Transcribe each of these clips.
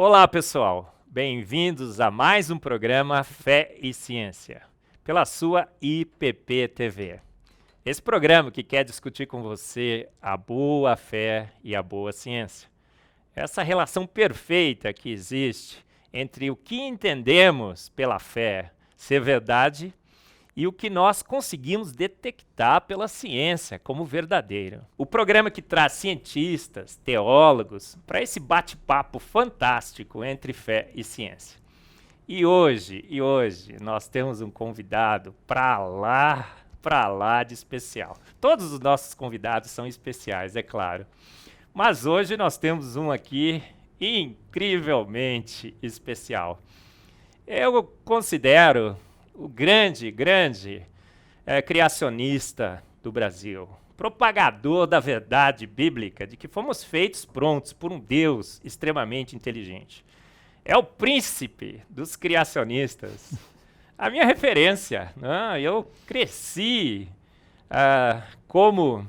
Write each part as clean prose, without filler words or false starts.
Olá, pessoal. Bem-vindos a mais um programa Fé e Ciência, pela sua IPP TV. Esse programa que quer discutir com você a boa fé e a boa ciência. Essa relação perfeita que existe entre o que entendemos pela fé ser verdade e o que nós conseguimos detectar pela ciência como verdadeiro. O programa que traz cientistas, teólogos, para esse bate-papo fantástico entre fé e ciência. E hoje nós temos um convidado para lá de especial. Todos os nossos convidados são especiais, é claro. Mas hoje nós temos um aqui incrivelmente especial. Eu considero o grande criacionista do Brasil, propagador da verdade bíblica de que fomos feitos prontos por um Deus extremamente inteligente. É o príncipe dos criacionistas. A minha referência, né? Eu cresci como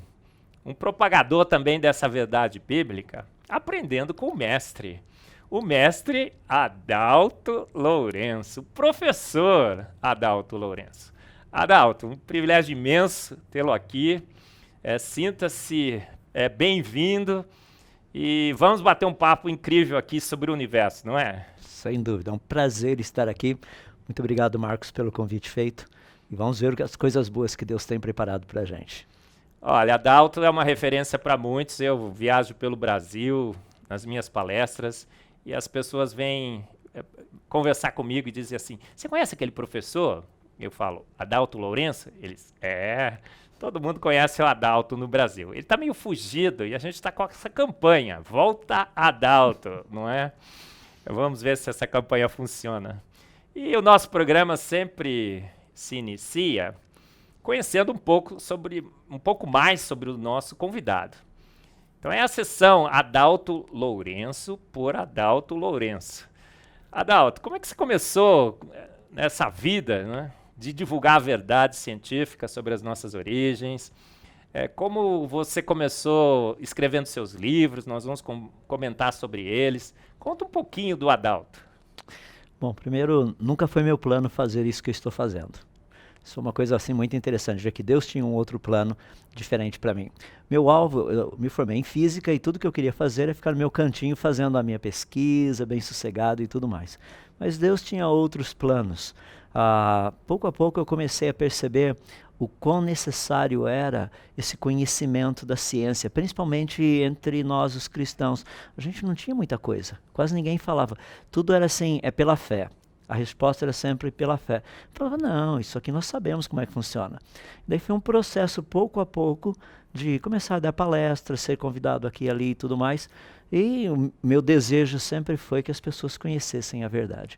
um propagador também dessa verdade bíblica, aprendendo com o mestre Adalto Lourenço, o professor Adalto Lourenço. Adalto, um privilégio imenso tê-lo aqui. Sinta-se bem-vindo e vamos bater um papo incrível aqui sobre o universo, não é? Sem dúvida, é um prazer estar aqui. Muito obrigado, Marcos, pelo convite feito. E vamos ver as coisas boas que Deus tem preparado para a gente. Olha, Adalto é uma referência para muitos. Eu viajo pelo Brasil nas minhas palestras e as pessoas vêm conversar comigo e dizem assim, você conhece aquele professor? Eu falo, Adalto Lourenço? Eles, todo mundo conhece o Adalto no Brasil. Ele está meio fugido e a gente está com essa campanha, Volta Adalto, não é? Vamos ver se essa campanha funciona. E o nosso programa sempre se inicia conhecendo um pouco mais sobre o nosso convidado. Então é a sessão Adalto Lourenço por Adalto Lourenço. Adalto, como é que você começou nessa vida, né, de divulgar a verdade científica sobre as nossas origens? Como você começou escrevendo seus livros? Nós vamos comentar sobre eles. Conta um pouquinho do Adalto. Bom, primeiro, nunca foi meu plano fazer isso que eu estou fazendo. Isso é uma coisa assim muito interessante, já que Deus tinha um outro plano diferente para mim. Meu alvo, eu me formei em física e tudo que eu queria fazer é ficar no meu cantinho fazendo a minha pesquisa, bem sossegado e tudo mais. Mas Deus tinha outros planos. Pouco a pouco eu comecei a perceber o quão necessário era esse conhecimento da ciência, principalmente entre nós os cristãos. A gente não tinha muita coisa, quase ninguém falava. Tudo era assim, é pela fé. A resposta era sempre pela fé. Eu falava, não, isso aqui nós sabemos como é que funciona. Daí foi um processo, pouco a pouco, de começar a dar palestras, ser convidado aqui e ali e tudo mais. E o meu desejo sempre foi que as pessoas conhecessem a verdade.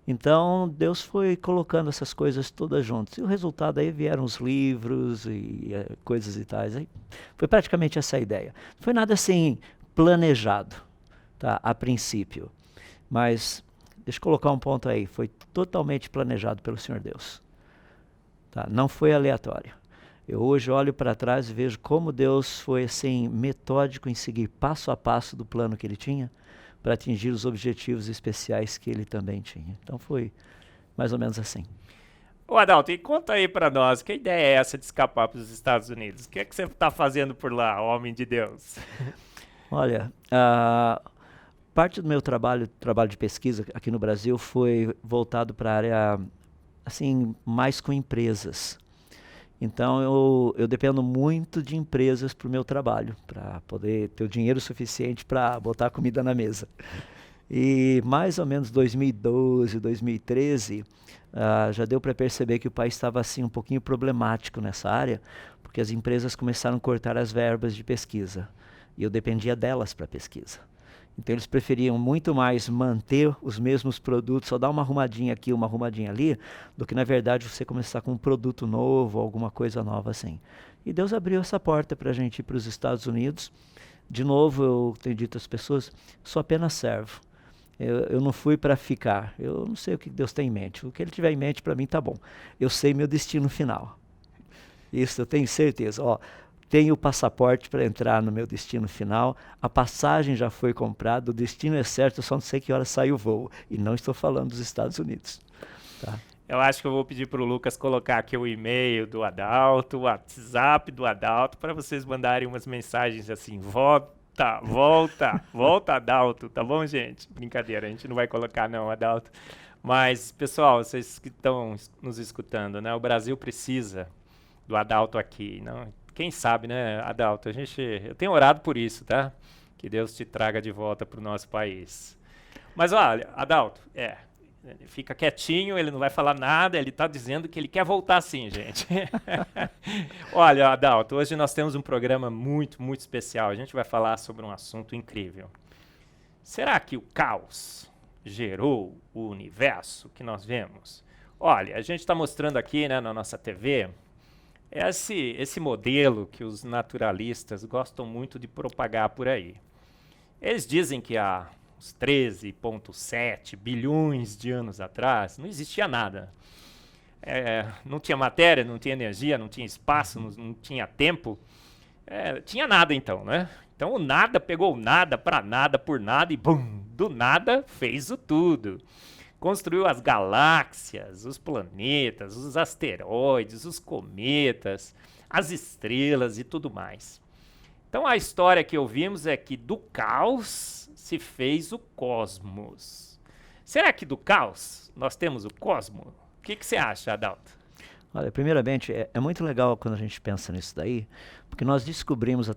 Então, Deus foi colocando essas coisas todas juntas. E o resultado aí vieram os livros e coisas e tais. Aí foi praticamente essa a ideia. Não foi nada assim planejado, tá, a princípio. Mas deixa eu colocar um ponto aí, foi totalmente planejado pelo Senhor Deus. Tá? Não foi aleatório. Eu hoje olho para trás e vejo como Deus foi assim metódico em seguir passo a passo do plano que Ele tinha para atingir os objetivos especiais que Ele também tinha. Então foi mais ou menos assim. Ô Adalto, e conta aí para nós, que ideia é essa de escapar para os Estados Unidos? O que é que você está fazendo por lá, homem de Deus? Olha, parte do meu trabalho de pesquisa aqui no Brasil foi voltado para a área, assim, mais com empresas. Então eu dependo muito de empresas para o meu trabalho, para poder ter o dinheiro suficiente para botar a comida na mesa. E mais ou menos 2012, 2013, já deu para perceber que o país estava assim um pouquinho problemático nessa área, porque as empresas começaram a cortar as verbas de pesquisa. E eu dependia delas para pesquisa. Então eles preferiam muito mais manter os mesmos produtos, só dar uma arrumadinha aqui, uma arrumadinha ali, do que na verdade você começar com um produto novo, alguma coisa nova assim. E Deus abriu essa porta para a gente ir para os Estados Unidos. De novo, eu tenho dito às pessoas, sou apenas servo. Eu não fui para ficar, eu não sei o que Deus tem em mente. O que Ele tiver em mente para mim tá bom. Eu sei meu destino final. Isso eu tenho certeza. tenho o passaporte para entrar no meu destino final, a passagem já foi comprada, o destino é certo, eu só não sei que hora sai o voo. E não estou falando dos Estados Unidos. Tá? Eu acho que eu vou pedir para o Lucas colocar aqui o e-mail do Adalto, o WhatsApp do Adalto, para vocês mandarem umas mensagens assim, volta, volta, volta, Adalto, tá bom, gente? Brincadeira, a gente não vai colocar não, Adalto. Mas, pessoal, vocês que estão nos escutando, né? O Brasil precisa do Adalto aqui, não? Quem sabe, né, Adalto? Eu tenho orado por isso, tá? Que Deus te traga de volta para o nosso país. Mas olha, Adalto, ele fica quietinho, ele não vai falar nada, ele está dizendo que ele quer voltar sim, gente. Olha, Adalto, hoje nós temos um programa muito, muito especial. A gente vai falar sobre um assunto incrível. Será que o caos gerou o universo que nós vemos? Olha, a gente está mostrando aqui, né, na nossa TV, esse modelo que os naturalistas gostam muito de propagar por aí. Eles dizem que há uns 13,7 bilhões de anos atrás não existia nada. Não tinha matéria, não tinha energia, não tinha espaço, não tinha tempo. Tinha nada então, né? Então o nada pegou o nada para nada por nada e bum, do nada fez o tudo. Construiu as galáxias, os planetas, os asteroides, os cometas, as estrelas e tudo mais. Então a história que ouvimos é que do caos se fez o cosmos. Será que do caos nós temos o cosmos? O que você acha, Adalto? Olha, primeiramente, é muito legal quando a gente pensa nisso daí, porque nós descobrimos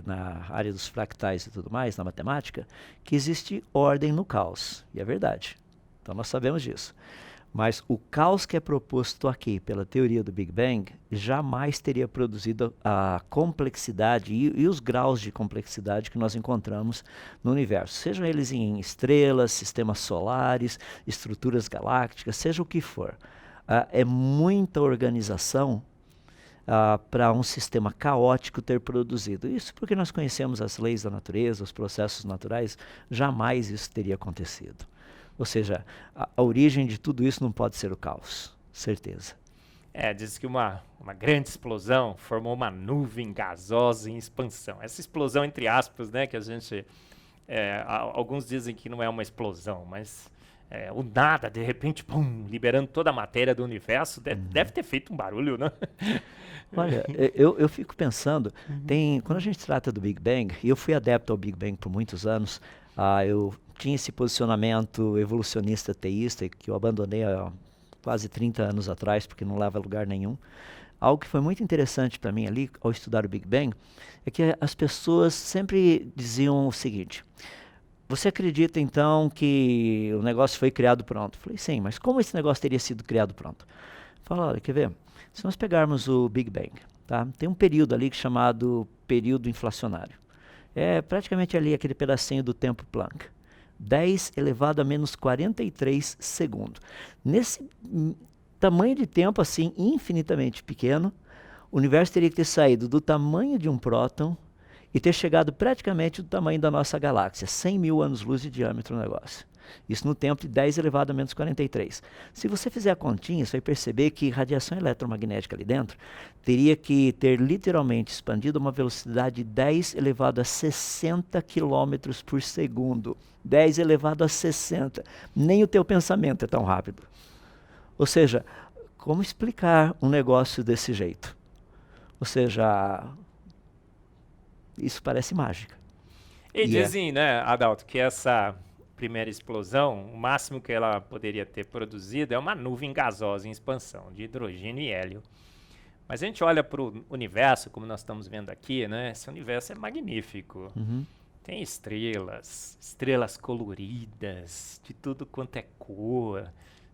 na área dos fractais e tudo mais, na matemática, que existe ordem no caos, e é verdade. Então nós sabemos disso. Mas o caos que é proposto aqui pela teoria do Big Bang jamais teria produzido a complexidade e os graus de complexidade que nós encontramos no universo. Sejam eles em estrelas, sistemas solares, estruturas galácticas, seja o que for. É muita organização para um sistema caótico ter produzido. Isso porque nós conhecemos as leis da natureza, os processos naturais, jamais isso teria acontecido. Ou seja, a origem de tudo isso não pode ser o caos, certeza. Diz que uma grande explosão formou uma nuvem gasosa em expansão. Essa explosão, entre aspas, né, que a gente... alguns dizem que não é uma explosão, mas o nada, de repente, pum, liberando toda a matéria do universo, deve ter feito um barulho, né? Olha, eu fico pensando, quando a gente trata do Big Bang, e eu fui adepto ao Big Bang por muitos anos, eu tinha esse posicionamento evolucionista teísta que eu abandonei há quase 30 anos atrás, porque não leva a lugar nenhum. Algo que foi muito interessante para mim ali, ao estudar o Big Bang, é que as pessoas sempre diziam o seguinte: você acredita então que o negócio foi criado pronto? Eu falei, sim, mas como esse negócio teria sido criado pronto? Fala, olha, quer ver? Se nós pegarmos o Big Bang, tá? Tem um período ali chamado período inflacionário. É praticamente ali aquele pedacinho do tempo Planck. 10 elevado a menos 43 segundos. Nesse tamanho de tempo assim, infinitamente pequeno, o universo teria que ter saído do tamanho de um próton e ter chegado praticamente do tamanho da nossa galáxia, 100 mil anos-luz de diâmetro o negócio. Isso no tempo de 10 elevado a menos 43. Se você fizer a continha, você vai perceber que radiação eletromagnética ali dentro teria que ter literalmente expandido a uma velocidade de 10 elevado a 60 km por segundo. 10 elevado a 60. Nem o teu pensamento é tão rápido. Ou seja, como explicar um negócio desse jeito? Ou seja, isso parece mágica. E dizem, né, Adalto, que essa primeira explosão, o máximo que ela poderia ter produzido é uma nuvem gasosa em expansão, de hidrogênio e hélio. Mas a gente olha para o universo, como nós estamos vendo aqui, né? Esse universo é magnífico. Tem estrelas coloridas, de tudo quanto é cor.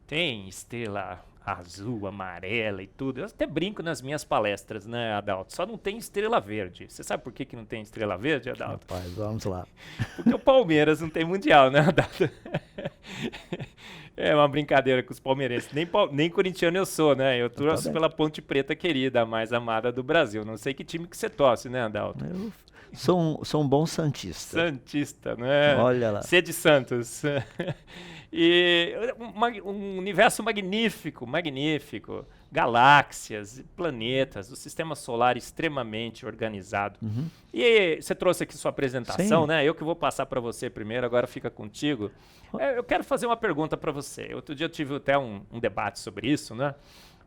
Tem estrela azul, amarela e tudo. Eu até brinco nas minhas palestras, né, Adalto? Só não tem estrela verde. Você sabe por que não tem estrela verde, Adalto? Rapaz, vamos lá. Porque o Palmeiras não tem mundial, né, Adalto? É uma brincadeira com os palmeirenses. Nem corintiano eu sou, né? Eu torço pela Ponte Preta querida, a mais amada do Brasil. Não sei que time que você torce, né, Adalto? Eu sou um bom santista. Santista, né? Olha lá. Ser de Santos. E um universo magnífico, magnífico. Galáxias, planetas, o sistema solar extremamente organizado. E você trouxe aqui sua apresentação, Sim. né? Eu que vou passar para você primeiro, agora fica contigo. Eu quero fazer uma pergunta para você. Outro dia eu tive até um debate sobre isso, né?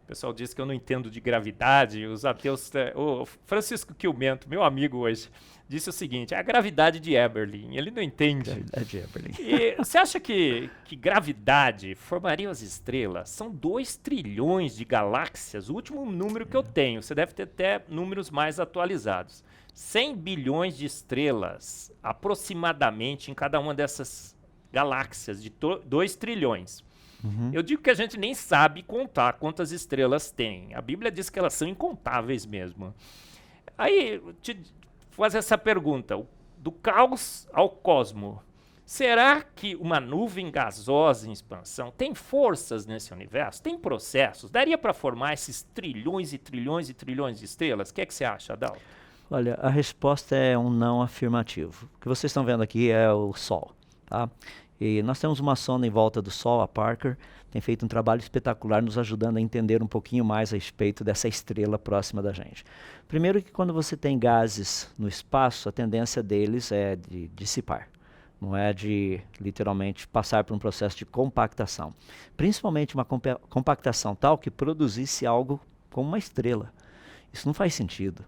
O pessoal diz que eu não entendo de gravidade, os ateus... O Francisco Quilmento, meu amigo hoje, disse o seguinte, é a gravidade de Eberlin, ele não entende. Gravidade de Eberlin. E você acha que gravidade formaria as estrelas? São 2 trilhões de galáxias, o último número que eu tenho, você deve ter até números mais atualizados. 100 bilhões de estrelas, aproximadamente, em cada uma dessas galáxias, de 2 trilhões. Eu digo que a gente nem sabe contar quantas estrelas tem. A Bíblia diz que elas são incontáveis mesmo. Aí, te fazer essa pergunta, do caos ao cosmo, será que uma nuvem gasosa em expansão tem forças nesse universo? Tem processos? Daria para formar esses trilhões e trilhões e trilhões de estrelas? O que é que você acha, Adalto? Olha, a resposta é um não afirmativo. O que vocês estão vendo aqui é o Sol, tá? E nós temos uma sonda em volta do Sol, a Parker, tem feito um trabalho espetacular nos ajudando a entender um pouquinho mais a respeito dessa estrela próxima da gente. Primeiro que quando você tem gases no espaço, a tendência deles é de dissipar, não é de literalmente passar por um processo de compactação. Principalmente uma compactação tal que produzisse algo como uma estrela. Isso não faz sentido.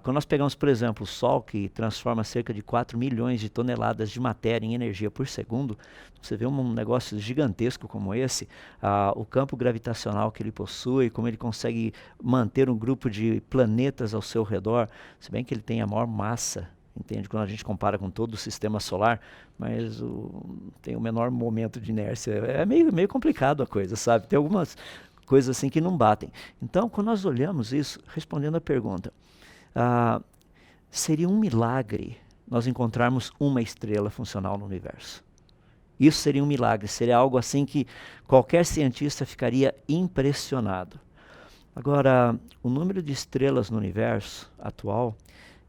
Quando nós pegamos, por exemplo, o Sol, que transforma cerca de 4 milhões de toneladas de matéria em energia por segundo, você vê um negócio gigantesco como esse, o campo gravitacional que ele possui, como ele consegue manter um grupo de planetas ao seu redor, se bem que ele tem a maior massa, entende? Quando a gente compara com todo o sistema solar, mas tem o menor momento de inércia. É meio complicado a coisa, sabe? Tem algumas coisas assim que não batem. Então, quando nós olhamos isso, respondendo a pergunta, seria um milagre nós encontrarmos uma estrela funcional no universo. Isso seria um milagre, seria algo assim que qualquer cientista ficaria impressionado. Agora, o número de estrelas no universo atual,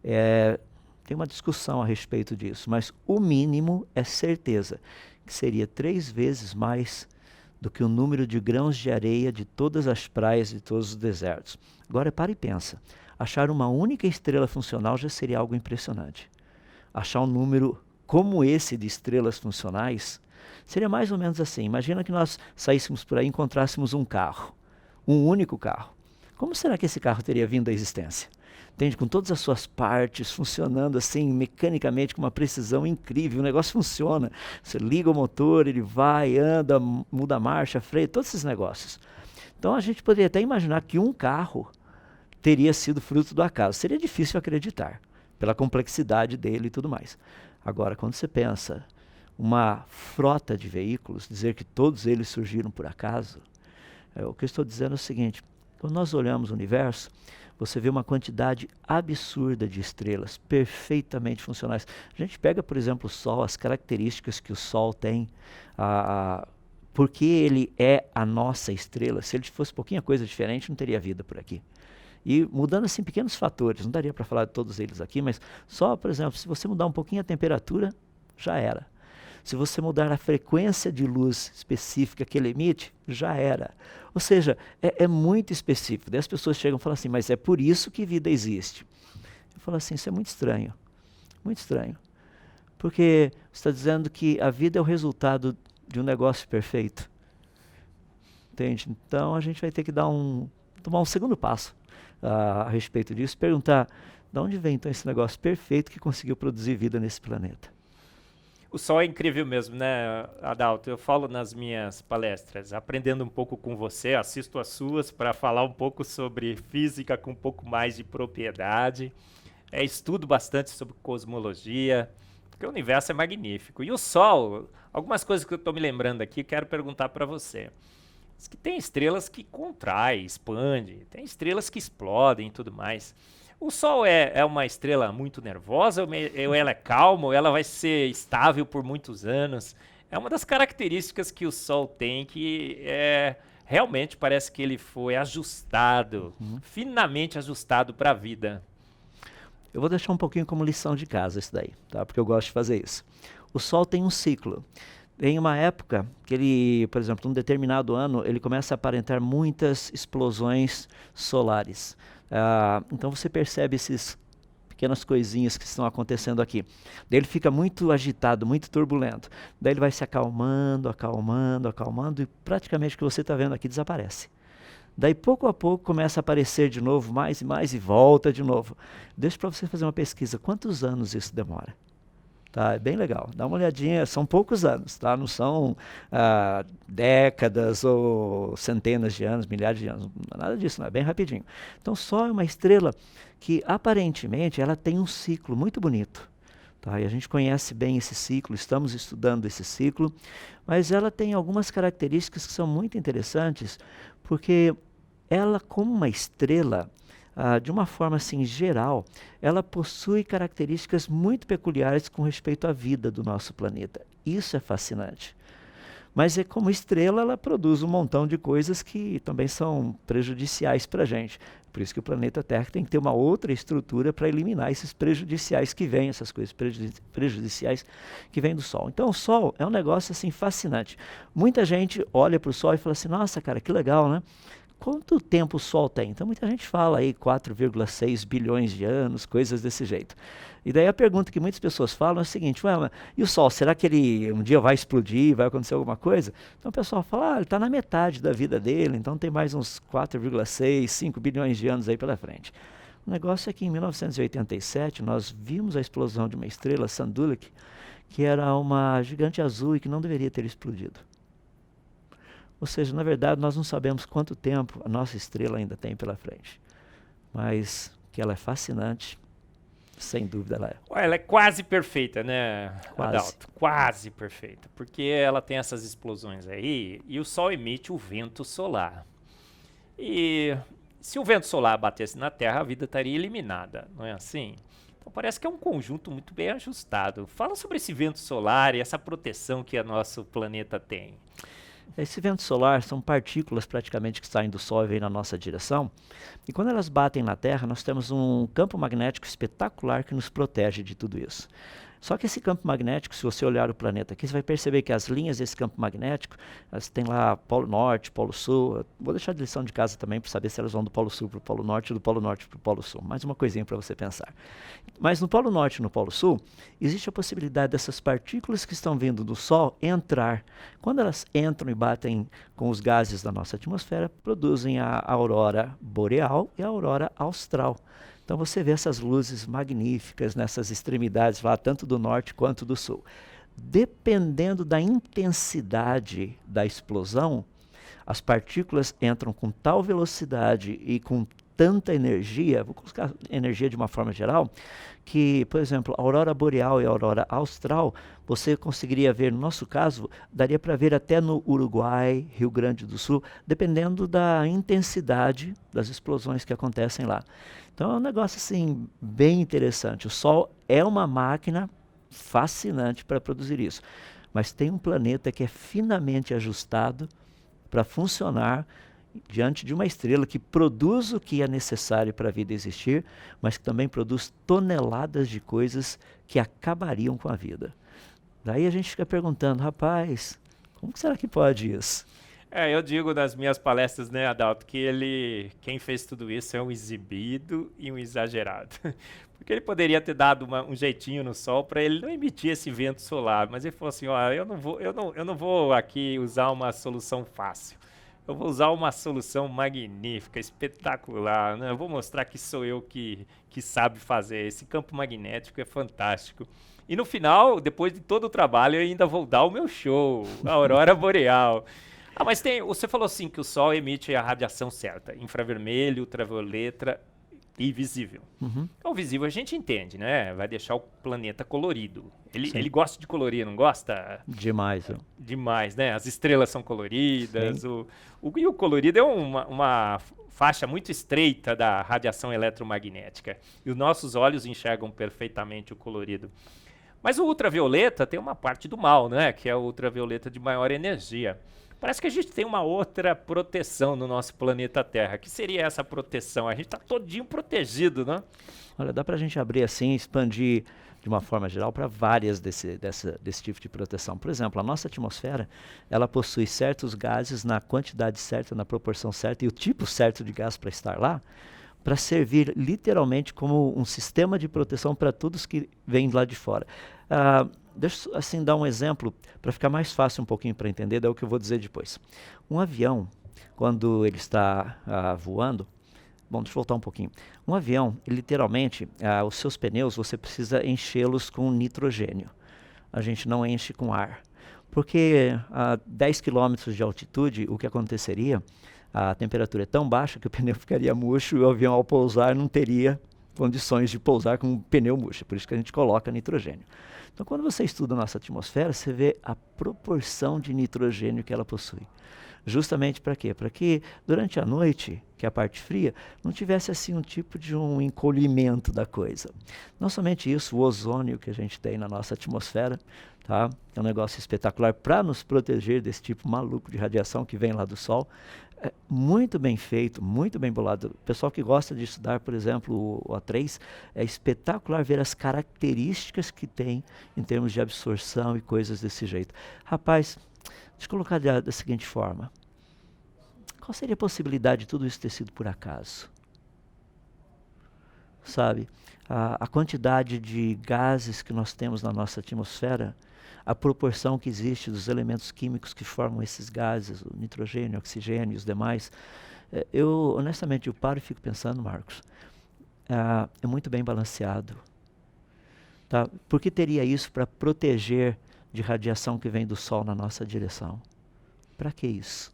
tem uma discussão a respeito disso, mas o mínimo é certeza que seria 3 vezes mais do que o número de grãos de areia de todas as praias e todos os desertos. Agora, para e pensa. Achar uma única estrela funcional já seria algo impressionante. Achar um número como esse de estrelas funcionais seria mais ou menos assim. Imagina que nós saíssemos por aí e encontrássemos um carro, um único carro. Como será que esse carro teria vindo à existência? Entende? Com todas as suas partes funcionando assim, mecanicamente, com uma precisão incrível. O negócio funciona. Você liga o motor, ele vai, anda, muda a marcha, freio, todos esses negócios. Então a gente poderia até imaginar que um carro teria sido fruto do acaso. Seria difícil acreditar, pela complexidade dele e tudo mais. Agora, quando você pensa uma frota de veículos, dizer que todos eles surgiram por acaso, o que eu estou dizendo é o seguinte, quando nós olhamos o universo, você vê uma quantidade absurda de estrelas, perfeitamente funcionais. A gente pega, por exemplo, o Sol, as características que o Sol tem, porque ele é a nossa estrela. Se ele fosse pouquinha coisa diferente, não teria vida por aqui. E mudando assim pequenos fatores, não daria para falar de todos eles aqui, mas só, por exemplo, se você mudar um pouquinho a temperatura, já era. Se você mudar a frequência de luz específica que ele emite, já era. Ou seja, é muito específico. Daí as pessoas chegam e falam assim, mas é por isso que vida existe. Eu falo assim, isso é muito estranho. Muito estranho. Porque você está dizendo que a vida é o resultado de um negócio perfeito. Entende? Então a gente vai ter que tomar um segundo passo a respeito disso, perguntar de onde vem então esse negócio perfeito que conseguiu produzir vida nesse planeta. O Sol é incrível mesmo, né, Adalto? Eu falo nas minhas palestras, aprendendo um pouco com você, assisto as suas para falar um pouco sobre física com um pouco mais de propriedade. Estudo bastante sobre cosmologia, porque o universo é magnífico. E o Sol, algumas coisas que eu estou me lembrando aqui, quero perguntar para você. Diz que tem estrelas que contraem, expandem, tem estrelas que explodem e tudo mais. O Sol é uma estrela muito nervosa, ou ela é calma, ou ela vai ser estável por muitos anos? É uma das características que o Sol tem, que realmente parece que ele foi ajustado, finamente ajustado para a vida. Eu vou deixar um pouquinho como lição de casa isso daí, tá? Porque eu gosto de fazer isso. O Sol tem um ciclo. Em uma época que ele, por exemplo, num determinado ano, ele começa a aparentar muitas explosões solares. Então você percebe esses pequenas coisinhas que estão acontecendo aqui. Daí ele fica muito agitado, muito turbulento. Daí ele vai se acalmando, acalmando, acalmando e praticamente o que você está vendo aqui desaparece. Daí pouco a pouco começa a aparecer de novo, mais e mais e volta de novo. Deixa para você fazer uma pesquisa. Quantos anos isso demora? Tá, é bem legal. Dá uma olhadinha, são poucos anos, tá? Não são décadas ou centenas de anos, milhares de anos, nada disso, não é bem rapidinho. Então, o Sol é uma estrela que aparentemente ela tem um ciclo muito bonito. Tá? E a gente conhece bem esse ciclo, estamos estudando esse ciclo, mas ela tem algumas características que são muito interessantes, porque ela, como uma estrela, de uma forma assim geral, ela possui características muito peculiares com respeito à vida do nosso planeta. Isso é fascinante. Mas como estrela, ela produz um montão de coisas que também são prejudiciais para a gente. Por isso que o planeta Terra tem que ter uma outra estrutura para eliminar esses prejudiciais que vêm, essas coisas prejudiciais que vêm do Sol. Então o Sol é um negócio assim fascinante. Muita gente olha para o Sol e fala assim, nossa cara, que legal, né? Quanto tempo o Sol tem? Então muita gente fala aí 4,6 bilhões de anos, coisas desse jeito. E daí a pergunta que muitas pessoas falam é a seguinte, ué, e o Sol, será que ele um dia vai explodir, vai acontecer alguma coisa? Então o pessoal fala, ele está na metade da vida dele, então tem mais uns 4,6, 5 bilhões de anos aí pela frente. O negócio é que em 1987 nós vimos a explosão de uma estrela, Sanduleak, que era uma gigante azul e que não deveria ter explodido. Ou seja, na verdade, nós não sabemos quanto tempo a nossa estrela ainda tem pela frente. Mas que ela é fascinante, sem dúvida ela é. Ela é quase perfeita, né, Quase. Adalto? Quase perfeita. Porque ela tem essas explosões aí e o Sol emite o vento solar. E se o vento solar batesse na Terra, a vida estaria eliminada, não é assim? Então parece que é um conjunto muito bem ajustado. Fala sobre esse vento solar e essa proteção que o nosso planeta tem. Esse vento solar são partículas praticamente que saem do Sol e vêm na nossa direção. E quando elas batem na Terra, nós temos um campo magnético espetacular que nos protege de tudo isso. Só que esse campo magnético, se você olhar o planeta aqui, você vai perceber que as linhas desse campo magnético, elas têm lá Polo Norte, Polo Sul. Vou deixar de lição de casa também para saber se elas vão do Polo Sul para o Polo Norte ou do Polo Norte para o Polo Sul. Mais uma coisinha para você pensar. Mas no Polo Norte e no Polo Sul, existe a possibilidade dessas partículas que estão vindo do Sol entrar. Quando elas entram e batem com os gases da nossa atmosfera, produzem a aurora boreal e a aurora austral. Então você vê essas luzes magníficas nessas extremidades lá, tanto do norte quanto do sul. Dependendo da intensidade da explosão, as partículas entram com tal velocidade e com tanta energia, vou colocar energia de uma forma geral, que, por exemplo, a aurora boreal e a aurora austral, você conseguiria ver, no nosso caso, daria para ver até no Uruguai, Rio Grande do Sul, dependendo da intensidade das explosões que acontecem lá. Então é um negócio assim bem interessante. O Sol é uma máquina fascinante para produzir isso, mas tem um planeta que é finamente ajustado para funcionar diante de uma estrela que produz o que é necessário para a vida existir, mas que também produz toneladas de coisas que acabariam com a vida. Daí a gente fica perguntando, rapaz, como que será que pode isso? Eu digo nas minhas palestras, né, Adalto, que quem fez tudo isso é um exibido e um exagerado. Porque ele poderia ter dado um jeitinho no Sol para ele não emitir esse vento solar, mas ele falou assim, ó, eu não vou aqui usar uma solução fácil. Eu vou usar uma solução magnífica, espetacular, né? Eu vou mostrar que sou eu que sabe fazer. Esse campo magnético é fantástico. E no final, depois de todo o trabalho, eu ainda vou dar o meu show, a aurora boreal. Mas você falou assim que o Sol emite a radiação certa, infravermelho, ultravioleta e visível. Uhum. Então, o visível a gente entende, né? Vai deixar o planeta colorido. Ele gosta de colorir, não gosta? Demais. Demais, né? As estrelas são coloridas. E o colorido é uma faixa muito estreita da radiação eletromagnética. E os nossos olhos enxergam perfeitamente o colorido. Mas o ultravioleta tem uma parte do mal, né? Que é o ultravioleta de maior energia. Parece que a gente tem uma outra proteção no nosso planeta Terra. Que seria essa proteção? A gente está todinho protegido, né? Olha, dá para a gente abrir assim, expandir de uma forma geral, para várias desse tipo de proteção. Por exemplo, a nossa atmosfera, ela possui certos gases na quantidade certa, na proporção certa e o tipo certo de gás para estar lá, para servir literalmente como um sistema de proteção para todos que vêm lá de fora. Deixa eu assim, dar um exemplo para ficar mais fácil um pouquinho para entender, daí é o que eu vou dizer depois. Um avião, quando ele está voando, bom, deixa eu voltar um pouquinho. Um avião, literalmente, os seus pneus, você precisa enchê-los com nitrogênio. A gente não enche com ar. Porque a 10 quilômetros de altitude, o que aconteceria? A temperatura é tão baixa que o pneu ficaria murcho e o avião, ao pousar, não teria condições de pousar com um pneu murcho. Por isso que a gente coloca nitrogênio. Então, quando você estuda a nossa atmosfera, você vê a proporção de nitrogênio que ela possui. Justamente para quê? Para que durante a noite, que é a parte fria, não tivesse assim um tipo de um encolhimento da coisa. Não somente isso, o ozônio que a gente tem na nossa atmosfera, tá? É um negócio espetacular para nos proteger desse tipo maluco de radiação que vem lá do Sol. É muito bem feito, muito bem bolado. O pessoal que gosta de estudar, por exemplo, o O3, é espetacular ver as características que tem em termos de absorção e coisas desse jeito. Rapaz, deixa eu colocar da seguinte forma. Qual seria a possibilidade de tudo isso ter sido por acaso? Sabe, a quantidade de gases que nós temos na nossa atmosfera, a proporção que existe dos elementos químicos que formam esses gases, o nitrogênio, o oxigênio e os demais, honestamente, eu paro e fico pensando, Marcos, é muito bem balanceado. Tá? Por que teria isso para proteger de radiação que vem do Sol na nossa direção? Para que isso?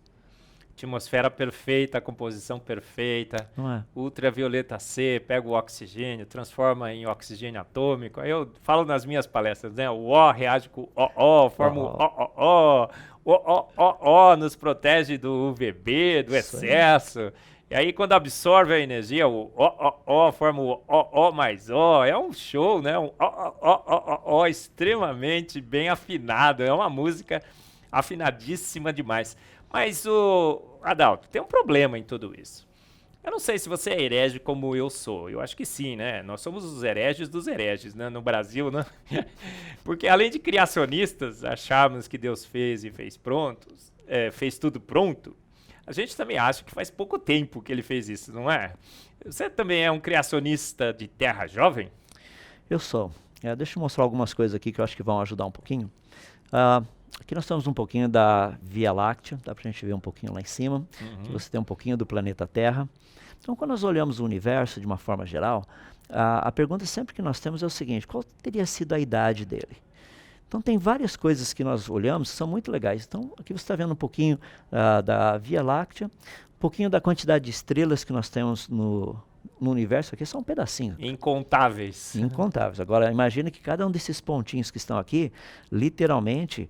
Atmosfera perfeita, composição perfeita, Não é? ultravioleta C, pega o oxigênio, transforma em oxigênio atômico. Aí eu falo nas minhas palestras, né? O O reage com o O, forma o nos protege do UVB, do excesso. E aí quando absorve a energia, o O forma o O mais O. É um show, né? Um O extremamente bem afinado. É uma música afinadíssima demais. Mas, Adalto, tem um problema em tudo isso. Eu não sei se você é herege como eu sou. Eu acho que sim, né? Nós somos os hereges dos hereges, né? No Brasil, né? Porque além de criacionistas, acharmos que Deus fez e fez fez tudo pronto, a gente também acha que faz pouco tempo que ele fez isso, não é? Você também é um criacionista de terra jovem? Eu sou. Deixa eu mostrar algumas coisas aqui que eu acho que vão ajudar um pouquinho. Aqui nós temos um pouquinho da Via Láctea, dá para a gente ver um pouquinho lá em cima, que você tem um pouquinho do planeta Terra. Então, quando nós olhamos o universo de uma forma geral, a pergunta sempre que nós temos é o seguinte: qual teria sido a idade dele? Então, tem várias coisas que nós olhamos que são muito legais. Então, aqui você está vendo um pouquinho da Via Láctea, um pouquinho da quantidade de estrelas que nós temos no universo. Aqui é só um pedacinho. Incontáveis. Incontáveis. Agora, imagine que cada um desses pontinhos que estão aqui, literalmente,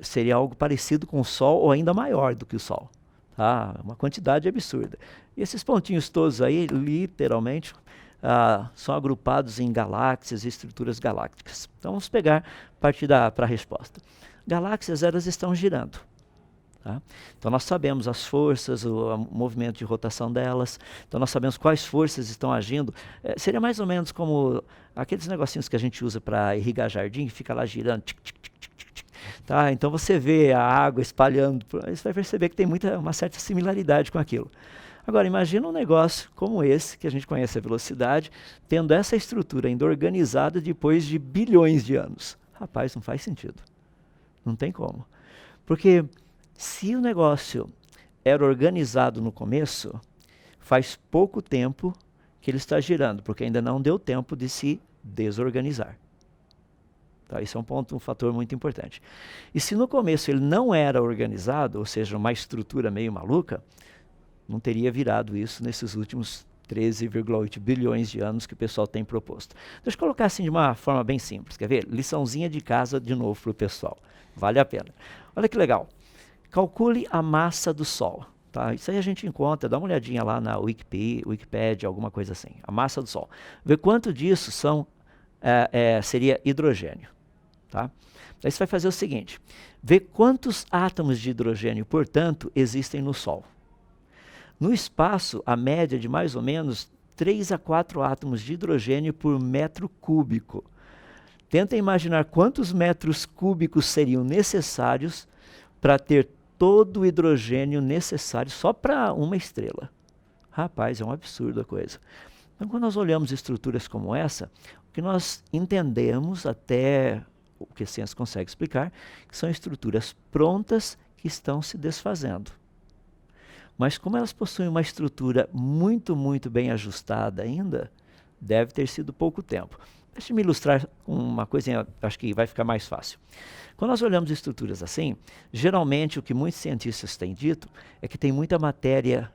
seria algo parecido com o Sol ou ainda maior do que o Sol. Tá? Uma quantidade absurda. E esses pontinhos todos aí, literalmente, são agrupados em galáxias e estruturas galácticas. Então, vamos partir para a resposta. Galáxias, elas estão girando. Tá? Então nós sabemos as forças, o movimento de rotação delas, então nós sabemos quais forças estão agindo. Seria mais ou menos como aqueles negocinhos que a gente usa para irrigar jardim, fica lá girando. Tic, tic, tic, tic, tic. Tá? Então você vê a água espalhando, você vai perceber que tem uma certa similaridade com aquilo. Agora imagina um negócio como esse, que a gente conhece a velocidade, tendo essa estrutura ainda organizada depois de bilhões de anos. Rapaz, não faz sentido. Não tem como. Porque se o negócio era organizado no começo, faz pouco tempo que ele está girando, porque ainda não deu tempo de se desorganizar. Tá? Isso é um fator muito importante. E se no começo ele não era organizado, ou seja, uma estrutura meio maluca, não teria virado isso nesses últimos 13,8 bilhões de anos que o pessoal tem proposto. Deixa eu colocar assim de uma forma bem simples, quer ver? Liçãozinha de casa de novo para o pessoal. Vale a pena. Olha que legal. Calcule a massa do Sol. Tá? Isso aí a gente encontra, dá uma olhadinha lá na Wikipédia, alguma coisa assim. A massa do Sol. Vê quanto disso seria hidrogênio. Tá? Daí você vai fazer o seguinte: vê quantos átomos de hidrogênio, portanto, existem no Sol. No espaço, a média de mais ou menos 3 a 4 átomos de hidrogênio por metro cúbico. Tenta imaginar quantos metros cúbicos seriam necessários para ter todo o hidrogênio necessário só para uma estrela. Rapaz, é um absurdo a coisa. Então, quando nós olhamos estruturas como essa, o que nós entendemos, até o que a ciência consegue explicar, que são estruturas prontas que estão se desfazendo. Mas como elas possuem uma estrutura muito, muito bem ajustada ainda, deve ter sido pouco tempo. Deixa eu me ilustrar com uma coisinha, acho que vai ficar mais fácil. Quando nós olhamos estruturas assim, geralmente o que muitos cientistas têm dito é que tem muita matéria,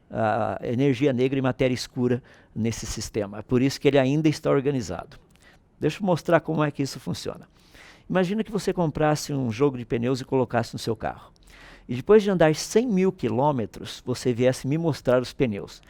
energia negra e matéria escura nesse sistema. É por isso que ele ainda está organizado. Deixa eu mostrar como é que isso funciona. Imagina que você comprasse um jogo de pneus e colocasse no seu carro. E depois de andar 100 mil quilômetros, você viesse me mostrar os pneus.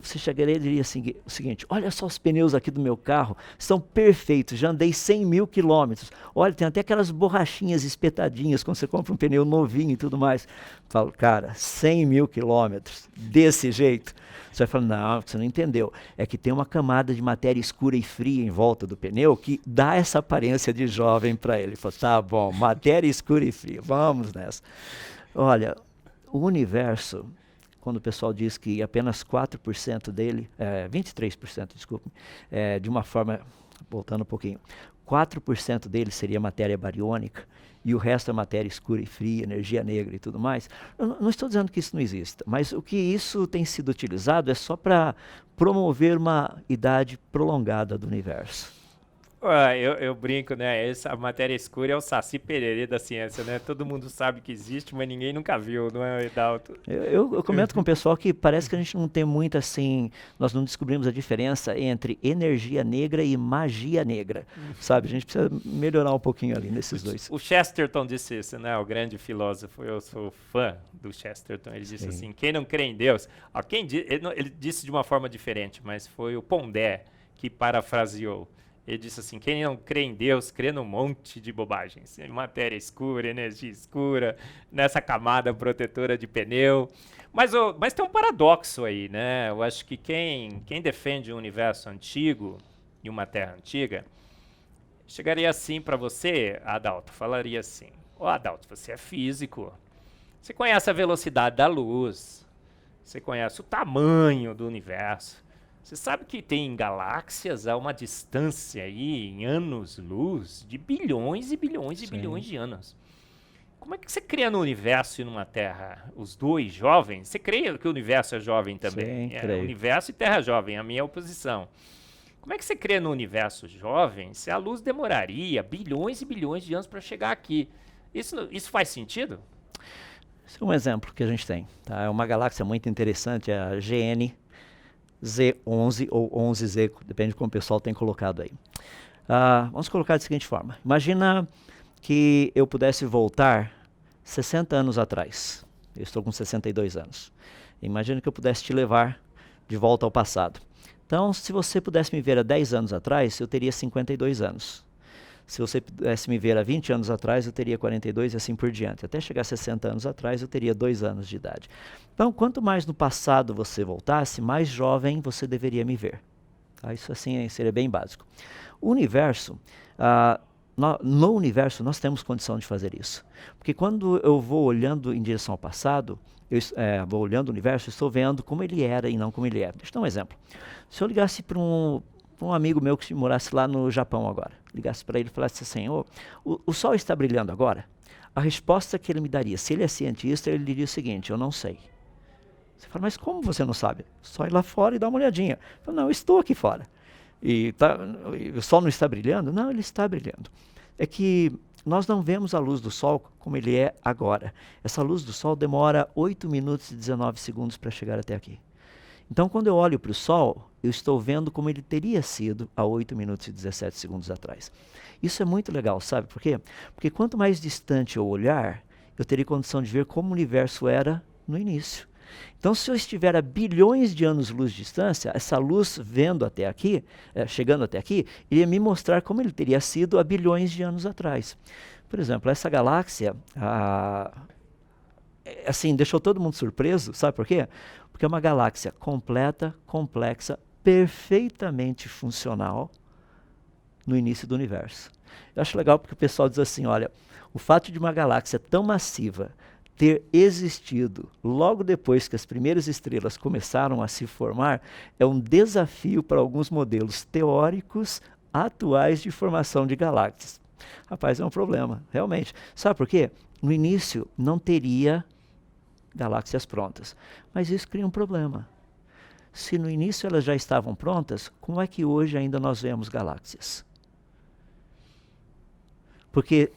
Você chegaria e diria assim, o seguinte: olha só os pneus aqui do meu carro, são perfeitos, já andei 100 mil quilômetros. Olha, tem até aquelas borrachinhas espetadinhas, quando você compra um pneu novinho e tudo mais. Falo, cara, 100 mil quilômetros, desse jeito. Você vai falar, não, você não entendeu. É que tem uma camada de matéria escura e fria em volta do pneu que dá essa aparência de jovem para ele. Ele falou, tá bom, matéria escura e fria, vamos nessa. Olha, o universo, quando o pessoal diz que apenas 4% dele, 23%, desculpe, de uma forma, voltando um pouquinho, 4% dele seria matéria bariônica e o resto é matéria escura e fria, energia negra e tudo mais. Eu não estou dizendo que isso não exista, mas o que isso tem sido utilizado é só para promover uma idade prolongada do universo. Eu brinco, né? A matéria escura é o Saci Pererê da ciência, né? Todo mundo sabe que existe, mas ninguém nunca viu, não é, Edalto? Eu comento com o pessoal que parece que a gente não tem muito assim, nós não descobrimos a diferença entre energia negra e magia negra, sabe? A gente precisa melhorar um pouquinho ali nesses dois. O Chesterton disse isso, né? O grande filósofo, eu sou fã do Chesterton, ele disse assim, quem não crê em Deus... ele disse de uma forma diferente, mas foi o Pondé que parafraseou. Ele disse assim, quem não crê em Deus, crê num monte de bobagens. Matéria escura, energia escura, nessa camada protetora de pneu. Mas tem um paradoxo aí, né? Eu acho que quem defende um universo antigo e uma Terra antiga, chegaria assim para você, Adalto, falaria assim, Adalto, você é físico, você conhece a velocidade da luz, você conhece o tamanho do universo, você sabe que tem galáxias a uma distância aí, em anos-luz, de bilhões e bilhões e bilhões de anos. Como é que você cria no universo e numa Terra? Os dois jovens? Você crê que o universo é jovem também? Sim, creio. Universo e Terra jovem, a minha oposição. Como é que você crê no universo jovem se a luz demoraria bilhões e bilhões de anos para chegar aqui? Isso faz sentido? Esse é um exemplo que a gente tem. Tá? É uma galáxia muito interessante, é a GN Z11 ou 11Z, depende de como o pessoal tem colocado aí. Vamos colocar da seguinte forma. Imagina que eu pudesse voltar 60 anos atrás. Eu estou com 62 anos. Imagina que eu pudesse te levar de volta ao passado. Então, se você pudesse me ver há 10 anos atrás, eu teria 52 anos. Se você pudesse me ver há 20 anos atrás, eu teria 42 e assim por diante. Até chegar a 60 anos atrás, eu teria 2 anos de idade. Então, quanto mais no passado você voltasse, mais jovem você deveria me ver. Tá? Isso assim seria bem básico. O universo, no universo, nós temos condição de fazer isso. Porque quando eu vou olhando em direção ao passado, vou olhando o universo, estou vendo como ele era e não como ele é. Deixa eu dar um exemplo. Se eu ligasse para um amigo meu que morasse lá no Japão agora, ligasse para ele e falasse assim, o sol está brilhando agora? A resposta que ele me daria, se ele é cientista, ele diria o seguinte, eu não sei. Você fala, mas como você não sabe? Só ir lá fora e dar uma olhadinha. Eu falo, não, eu estou aqui fora. E o sol não está brilhando? Não, ele está brilhando. É que nós não vemos a luz do sol como ele é agora. Essa luz do sol demora 8 minutos e 19 segundos para chegar até aqui. Então, quando eu olho para o sol, eu estou vendo como ele teria sido há 8 minutos e 17 segundos atrás. Isso é muito legal, sabe por quê? Porque quanto mais distante eu olhar, eu teria condição de ver como o universo era no início. Então, se eu estiver a bilhões de anos-luz de distância, essa luz vendo até aqui, chegando até aqui, iria me mostrar como ele teria sido há bilhões de anos atrás. Por exemplo, essa galáxia, assim, deixou todo mundo surpreso, sabe por quê? Porque é uma galáxia completa, complexa, perfeitamente funcional no início do universo. Eu acho legal porque o pessoal diz assim, olha, o fato de uma galáxia tão massiva ter existido logo depois que as primeiras estrelas começaram a se formar é um desafio para alguns modelos teóricos atuais de formação de galáxias. Rapaz, é um problema, realmente. Sabe por quê? No início não teria galáxias prontas, mas isso cria um problema. Se no início elas já estavam prontas, como é que hoje ainda nós vemos galáxias? Porque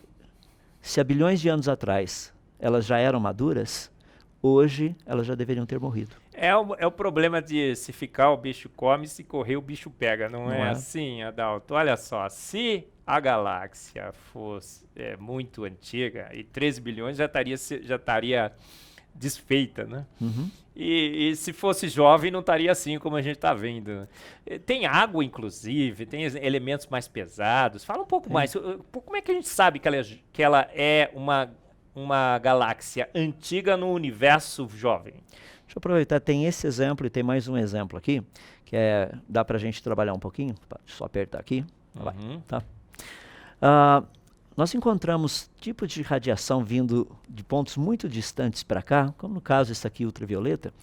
se há bilhões de anos atrás elas já eram maduras, hoje elas já deveriam ter morrido. É o problema de se ficar o bicho come, se correr o bicho pega, não é assim, Adalto? Olha só, se a galáxia fosse muito antiga, e 13 bilhões já estaria desfeita, né? Uhum. E se fosse jovem, não estaria assim como a gente está vendo. Tem água, inclusive, tem elementos mais pesados. Fala um pouco mais. Como é que a gente sabe que ela é uma galáxia antiga no universo jovem? Deixa eu aproveitar, tem esse exemplo e tem mais um exemplo aqui, que dá para a gente trabalhar um pouquinho. Só apertar aqui. Vai, tá? Nós encontramos tipos de radiação vindo de pontos muito distantes para cá, como no caso esse aqui, ultravioleta,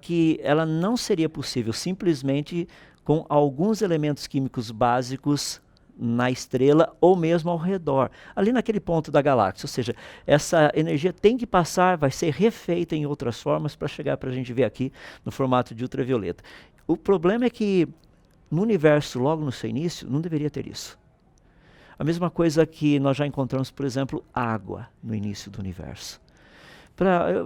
que ela não seria possível simplesmente com alguns elementos químicos básicos na estrela ou mesmo ao redor, ali naquele ponto da galáxia. Ou seja, essa energia tem que passar, vai ser refeita em outras formas para chegar para a gente ver aqui no formato de ultravioleta. O problema é que no universo, logo no seu início, não deveria ter isso. A mesma coisa que nós já encontramos, por exemplo, água no início do universo.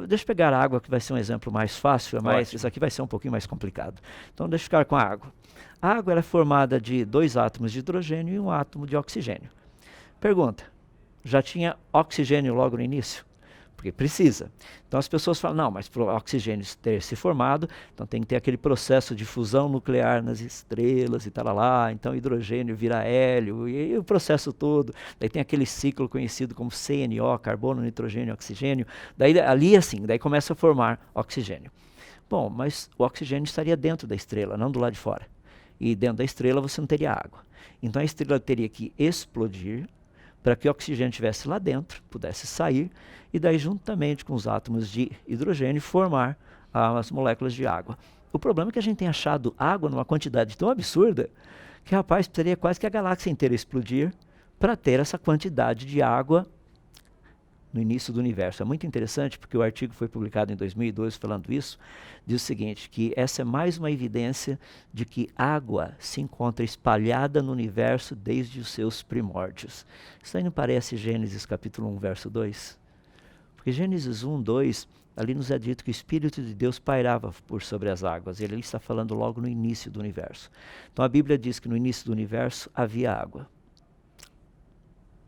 Deixa eu pegar a água, que vai ser um exemplo mais fácil, mas isso aqui vai ser um pouquinho mais complicado. Então, deixa eu ficar com a água. A água era formada de 2 átomos de hidrogênio e 1 átomo de oxigênio. Pergunta, já tinha oxigênio logo no início? Porque precisa. Então as pessoas falam, não, mas para o oxigênio ter se formado, então tem que ter aquele processo de fusão nuclear nas estrelas e tal lá, então hidrogênio vira hélio, e o processo todo. Daí tem aquele ciclo conhecido como CNO, carbono, nitrogênio, oxigênio. Daí ali assim, daí começa a formar oxigênio. Bom, mas o oxigênio estaria dentro da estrela, não do lado de fora. E dentro da estrela você não teria água. Então a estrela teria que explodir para que o oxigênio estivesse lá dentro, pudesse sair, e daí juntamente com os átomos de hidrogênio formar as moléculas de água. O problema é que a gente tem achado água numa quantidade tão absurda que, rapaz, precisaria quase que a galáxia inteira explodir para ter essa quantidade de água no início do universo. É muito interessante porque o artigo foi publicado em 2012 falando isso, diz o seguinte, que essa é mais uma evidência de que água se encontra espalhada no universo desde os seus primórdios. Isso aí não parece Gênesis capítulo 1, verso 2? Porque Gênesis 1, 2, ali nos é dito que o Espírito de Deus pairava por sobre as águas. Ele está falando logo no início do universo. Então a Bíblia diz que no início do universo havia água.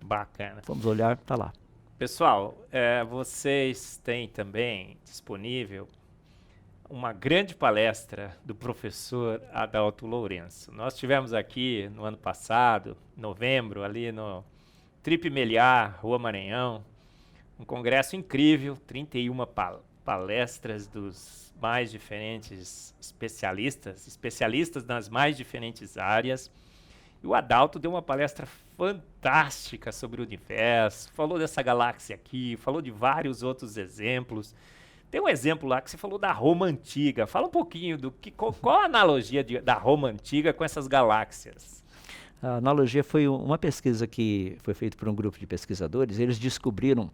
Bacana. Vamos olhar, está lá. Pessoal, vocês têm também disponível uma grande palestra do professor Adalto Lourenço. Nós tivemos aqui no ano passado, em novembro, ali no Trip Meliá, Rua Maranhão, um congresso incrível, 31 palestras dos mais diferentes especialistas nas mais diferentes áreas. E o Adalto deu uma palestra fantástica sobre o universo, falou dessa galáxia aqui, falou de vários outros exemplos. Tem um exemplo lá que você falou da Roma Antiga. Fala um pouquinho qual a analogia da Roma Antiga com essas galáxias? A analogia foi uma pesquisa que foi feita por um grupo de pesquisadores. Eles descobriram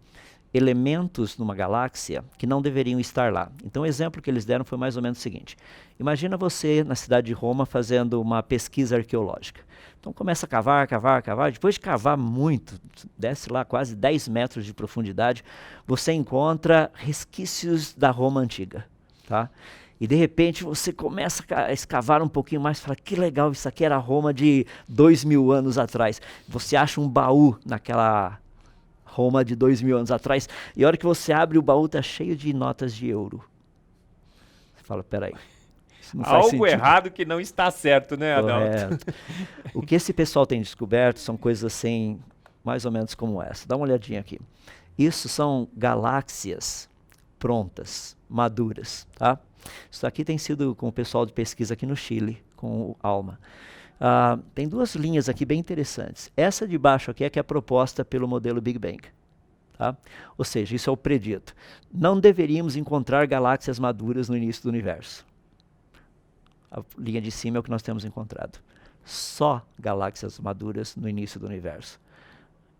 elementos numa galáxia que não deveriam estar lá. Então o exemplo que eles deram foi mais ou menos o seguinte. Imagina você na cidade de Roma fazendo uma pesquisa arqueológica. Então começa a cavar, depois de cavar muito, desce lá quase 10 metros de profundidade, você encontra resquícios da Roma Antiga, tá? E de repente você começa a escavar um pouquinho mais e fala, que legal, isso aqui era Roma de 2000 anos atrás. Você acha um baú naquela Roma de 2000 anos atrás, e a hora que você abre o baú está cheio de notas de euro. Você fala, peraí. Algo errado que não está certo, né, Adalto? O que esse pessoal tem descoberto são coisas assim, mais ou menos como essa. Dá uma olhadinha aqui. Isso são galáxias prontas, maduras, tá? Isso aqui tem sido com o pessoal de pesquisa aqui no Chile, com o ALMA. Tem duas linhas aqui bem interessantes. Essa de baixo aqui é que é proposta pelo modelo Big Bang. Tá? Ou seja, isso é o predito. Não deveríamos encontrar galáxias maduras no início do universo. A linha de cima é o que nós temos encontrado. Só galáxias maduras no início do universo.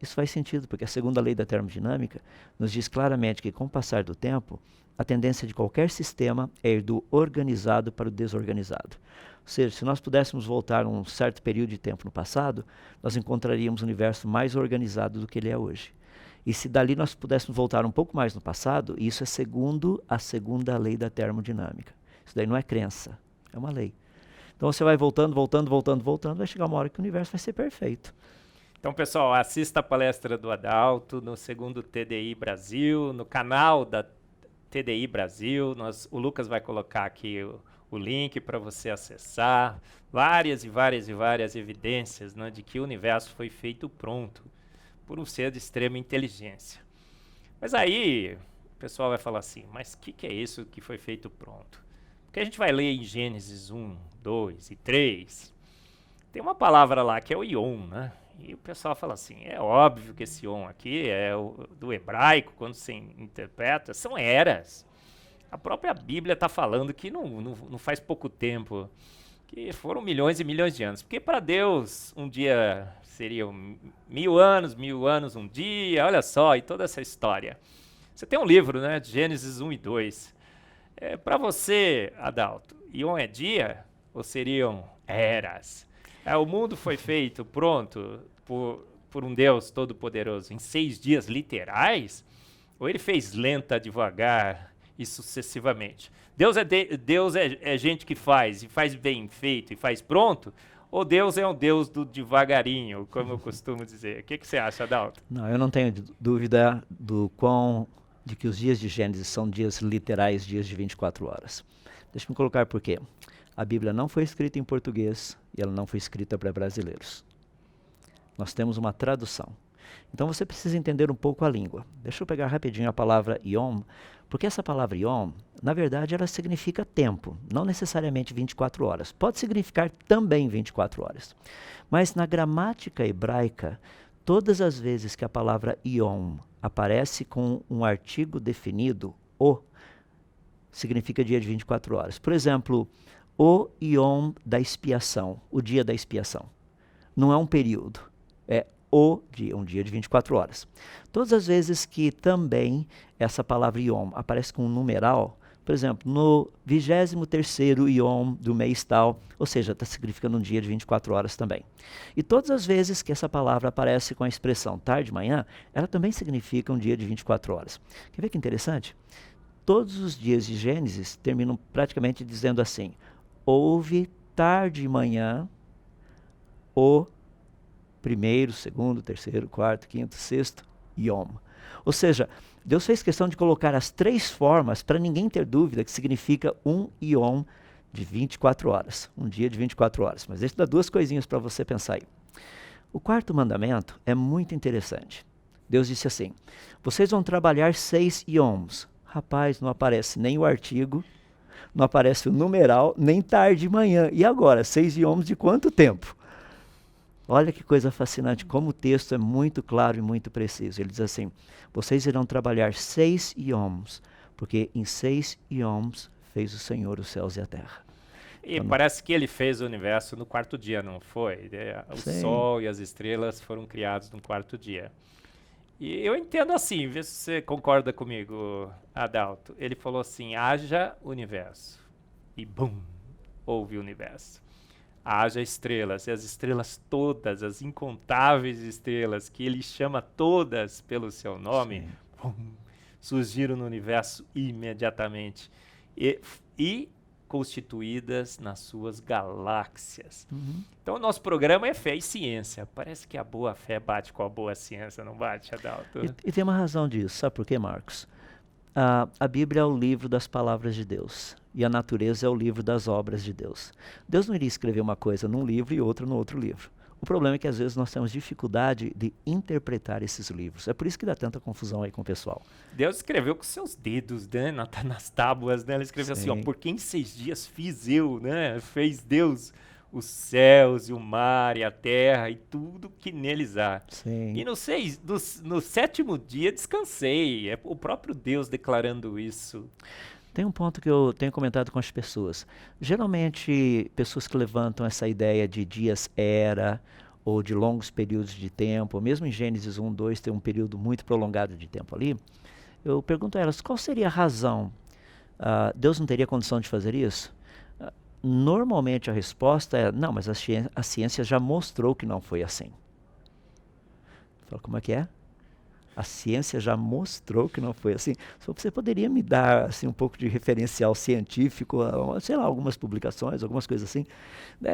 Isso faz sentido, porque a segunda lei da termodinâmica nos diz claramente que, com o passar do tempo, a tendência de qualquer sistema é ir do organizado para o desorganizado. Ou seja, se nós pudéssemos voltar um certo período de tempo no passado, nós encontraríamos um universo mais organizado do que ele é hoje. E se dali nós pudéssemos voltar um pouco mais no passado, isso é segundo a segunda lei da termodinâmica. Isso daí não é crença, é uma lei. Então você vai voltando, vai chegar uma hora que o universo vai ser perfeito. Então, pessoal, assista a palestra do Adalto no segundo TDI Brasil, no canal da TDI Brasil. O Lucas vai colocar aqui o link para você acessar. Várias evidências, né, de que o universo foi feito pronto por um ser de extrema inteligência. Mas aí o pessoal vai falar assim, mas o que é isso que foi feito pronto? Porque a gente vai ler em Gênesis 1, 2 e 3, tem uma palavra lá que é o Ion, né? E o pessoal fala assim, é óbvio que esse Ion aqui é do hebraico, quando se interpreta, são eras. A própria Bíblia está falando que não faz pouco tempo, que foram milhões e milhões de anos. Porque para Deus um dia seriam 1000 anos um dia, olha só, e toda essa história. Você tem um livro, né, de Gênesis 1 e 2. Para você, Adalto, Ion é dia ou seriam eras? O mundo foi feito, pronto, por um Deus todo-poderoso em 6 dias literais? Ou ele fez lenta, devagar e sucessivamente? Deus é gente que faz, e faz bem feito, e faz pronto? Ou Deus é um Deus do devagarinho, como eu costumo dizer? O que você acha, Adalto? Não, eu não tenho dúvida de que os dias de Gênesis são dias literais, dias de 24 horas. Deixa eu me colocar por quê. A Bíblia não foi escrita em português e ela não foi escrita para brasileiros. Nós temos uma tradução. Então você precisa entender um pouco a língua. Deixa eu pegar rapidinho a palavra Yom, porque essa palavra Yom, na verdade, ela significa tempo, não necessariamente 24 horas. Pode significar também 24 horas. Mas na gramática hebraica, todas as vezes que a palavra Yom aparece com um artigo definido, o, significa dia de 24 horas. Por exemplo, o Yom da expiação, o dia da expiação. Não é um período, é o dia, um dia de 24 horas. Todas as vezes que também essa palavra Yom aparece com um numeral, por exemplo, no 23º Yom do mês tal, ou seja, está significando um dia de 24 horas também. E todas as vezes que essa palavra aparece com a expressão tarde, manhã, ela também significa um dia de 24 horas. Quer ver que interessante? Todos os dias de Gênesis terminam praticamente dizendo assim, houve tarde e manhã o primeiro, segundo, terceiro, quarto, quinto, sexto, Yom. Ou seja, Deus fez questão de colocar as 3 formas para ninguém ter dúvida que significa um Yom de 24 horas, um dia de 24 horas. Mas deixa eu dar 2 coisinhas para você pensar aí. O 4º mandamento é muito interessante. Deus disse assim, vocês vão trabalhar 6 Yoms. Rapaz, não aparece nem o artigo, não aparece o numeral, nem tarde e manhã. E agora, 6 Yoms de quanto tempo? Olha que coisa fascinante, como o texto é muito claro e muito preciso. Ele diz assim, vocês irão trabalhar 6 Yoms, porque em 6 Yoms fez o Senhor os céus e a terra. E então, parece que ele fez o universo no 4º dia, não foi? O Sol e as estrelas foram criados no 4º dia. E eu entendo assim, vê se você concorda comigo, Adalto. Ele falou assim, haja universo. E bum, houve universo. Haja estrelas, e as estrelas todas, as incontáveis estrelas, que ele chama todas pelo seu nome, bum, surgiram no universo imediatamente. E constituídas nas suas galáxias. Uhum. Então, o nosso programa é fé e ciência. Parece que a boa fé bate com a boa ciência, não bate, Adalto? E tem uma razão disso. Sabe por quê, Marcos? A Bíblia é o livro das palavras de Deus. E a natureza é o livro das obras de Deus. Deus não iria escrever uma coisa num livro e outra no outro livro. O problema é que às vezes nós temos dificuldade de interpretar esses livros. É por isso que dá tanta confusão aí com o pessoal. Deus escreveu com seus dedos, né? Nas tábuas, né? Ele escreveu assim, ó, porque em 6 dias fiz eu, né? Fez Deus os céus e o mar e a terra e tudo que neles há. Sim. E no sétimo dia descansei. É o próprio Deus declarando isso. Tem um ponto que eu tenho comentado com as pessoas. Geralmente, pessoas que levantam essa ideia de dias era ou de longos períodos de tempo, mesmo em Gênesis 1, 2 tem um período muito prolongado de tempo ali, eu pergunto a elas, qual seria a razão? Deus não teria condição de fazer isso? Normalmente a resposta é, não, mas a ciência já mostrou que não foi assim. Fala, como é que é? A ciência já mostrou que não foi assim. Só você poderia me dar assim, um pouco de referencial científico, sei lá, algumas publicações, algumas coisas assim.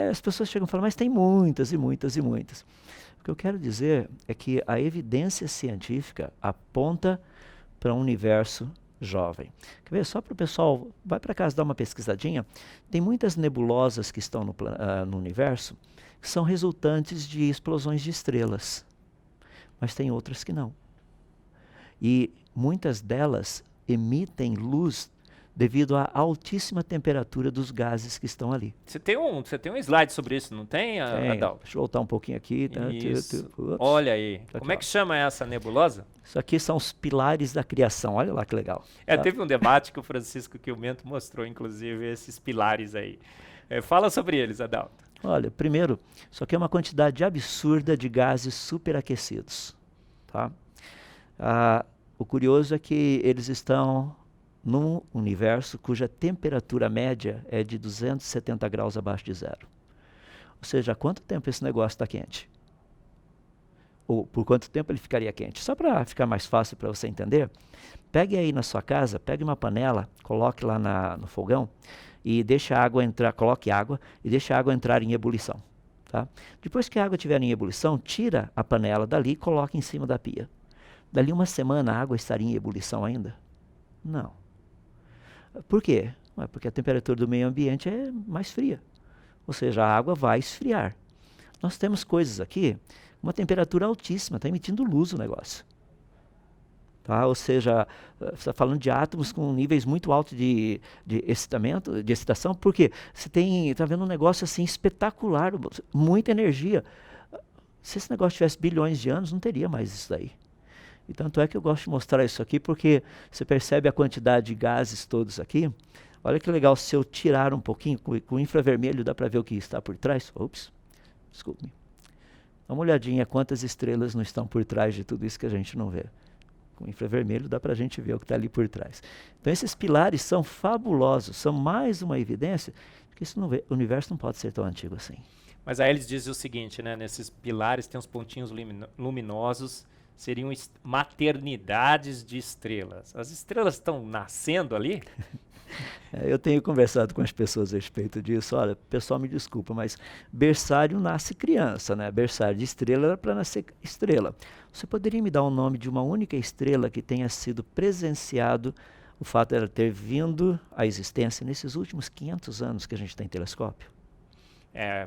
As pessoas chegam e falam, mas tem muitas e muitas e muitas. O que eu quero dizer é que a evidência científica aponta para um universo jovem. Quer ver? Só para o pessoal, vai para casa dar uma pesquisadinha. Tem muitas nebulosas que estão no universo que são resultantes de explosões de estrelas, mas tem outras que não. E muitas delas emitem luz devido à altíssima temperatura dos gases que estão ali. Você tem um slide sobre isso, não tem, Adalto? Deixa eu voltar um pouquinho aqui. Isso. Olha aí. Como é que chama essa nebulosa? Isso aqui são os pilares da criação. Olha lá que legal. Teve um debate que o Francisco Quilmento mostrou, inclusive, esses pilares aí. Fala sobre eles, Adalto. Olha, primeiro, isso aqui é uma quantidade absurda de gases superaquecidos. Tá? O curioso é que eles estão num universo cuja temperatura média é de 270 graus abaixo de zero. Ou seja, há quanto tempo esse negócio está quente? Ou por quanto tempo ele ficaria quente? Só para ficar mais fácil para você entender, pegue aí na sua casa, pegue uma panela, coloque lá no fogão e deixe a água entrar, coloque água e deixe a água entrar em ebulição. Tá? Depois que a água estiver em ebulição, tira a panela dali e coloque em cima da pia. Dali uma semana a água estaria em ebulição ainda? Não. Por quê? Porque a temperatura do meio ambiente é mais fria. Ou seja, a água vai esfriar. Nós temos coisas aqui, uma temperatura altíssima, está emitindo luz o negócio. Tá? Ou seja, você está falando de átomos com níveis muito altos de excitamento, de excitação, porque você está vendo um negócio assim espetacular, muita energia. Se esse negócio tivesse bilhões de anos, não teria mais isso daí. E tanto é que eu gosto de mostrar isso aqui, porque você percebe a quantidade de gases todos aqui. Olha que legal, se eu tirar um pouquinho, com o infravermelho dá para ver o que está por trás. Ops, desculpe-me. Dá uma olhadinha quantas estrelas não estão por trás de tudo isso que a gente não vê. Com o infravermelho dá para a gente ver o que está ali por trás. Então esses pilares são fabulosos, são mais uma evidência de que o universo não pode ser tão antigo assim. Mas aí eles dizem o seguinte, né? Nesses pilares tem uns pontinhos luminosos, seriam maternidades de estrelas. As estrelas estão nascendo ali? Eu tenho conversado com as pessoas a respeito disso. Olha, pessoal, me desculpa, mas berçário nasce criança, né? Berçário de estrela era para nascer estrela. Você poderia me dar o nome de uma única estrela que tenha sido presenciado o fato dela ter vindo à existência nesses últimos 500 anos que a gente tem telescópio?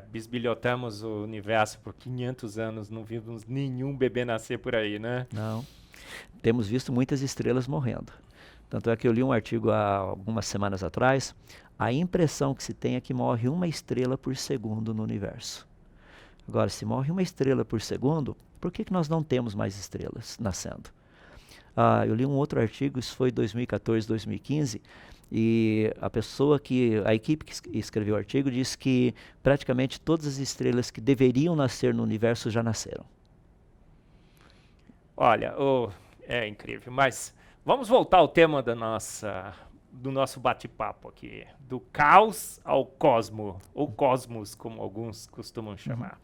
Bisbilhotamos o universo por 500 anos, não vimos nenhum bebê nascer por aí, né? Não. Temos visto muitas estrelas morrendo. Tanto é que eu li um artigo há algumas semanas atrás, a impressão que se tem é que morre uma estrela por segundo no universo. Agora, se morre uma estrela por segundo, por que nós não temos mais estrelas nascendo? Eu li um outro artigo, isso foi 2014, 2015, e a equipe que escreveu o artigo disse que praticamente todas as estrelas que deveriam nascer no universo já nasceram. Olha, é incrível, mas vamos voltar ao tema do nosso bate-papo aqui, do caos ao cosmo, ou cosmos, como alguns costumam chamar.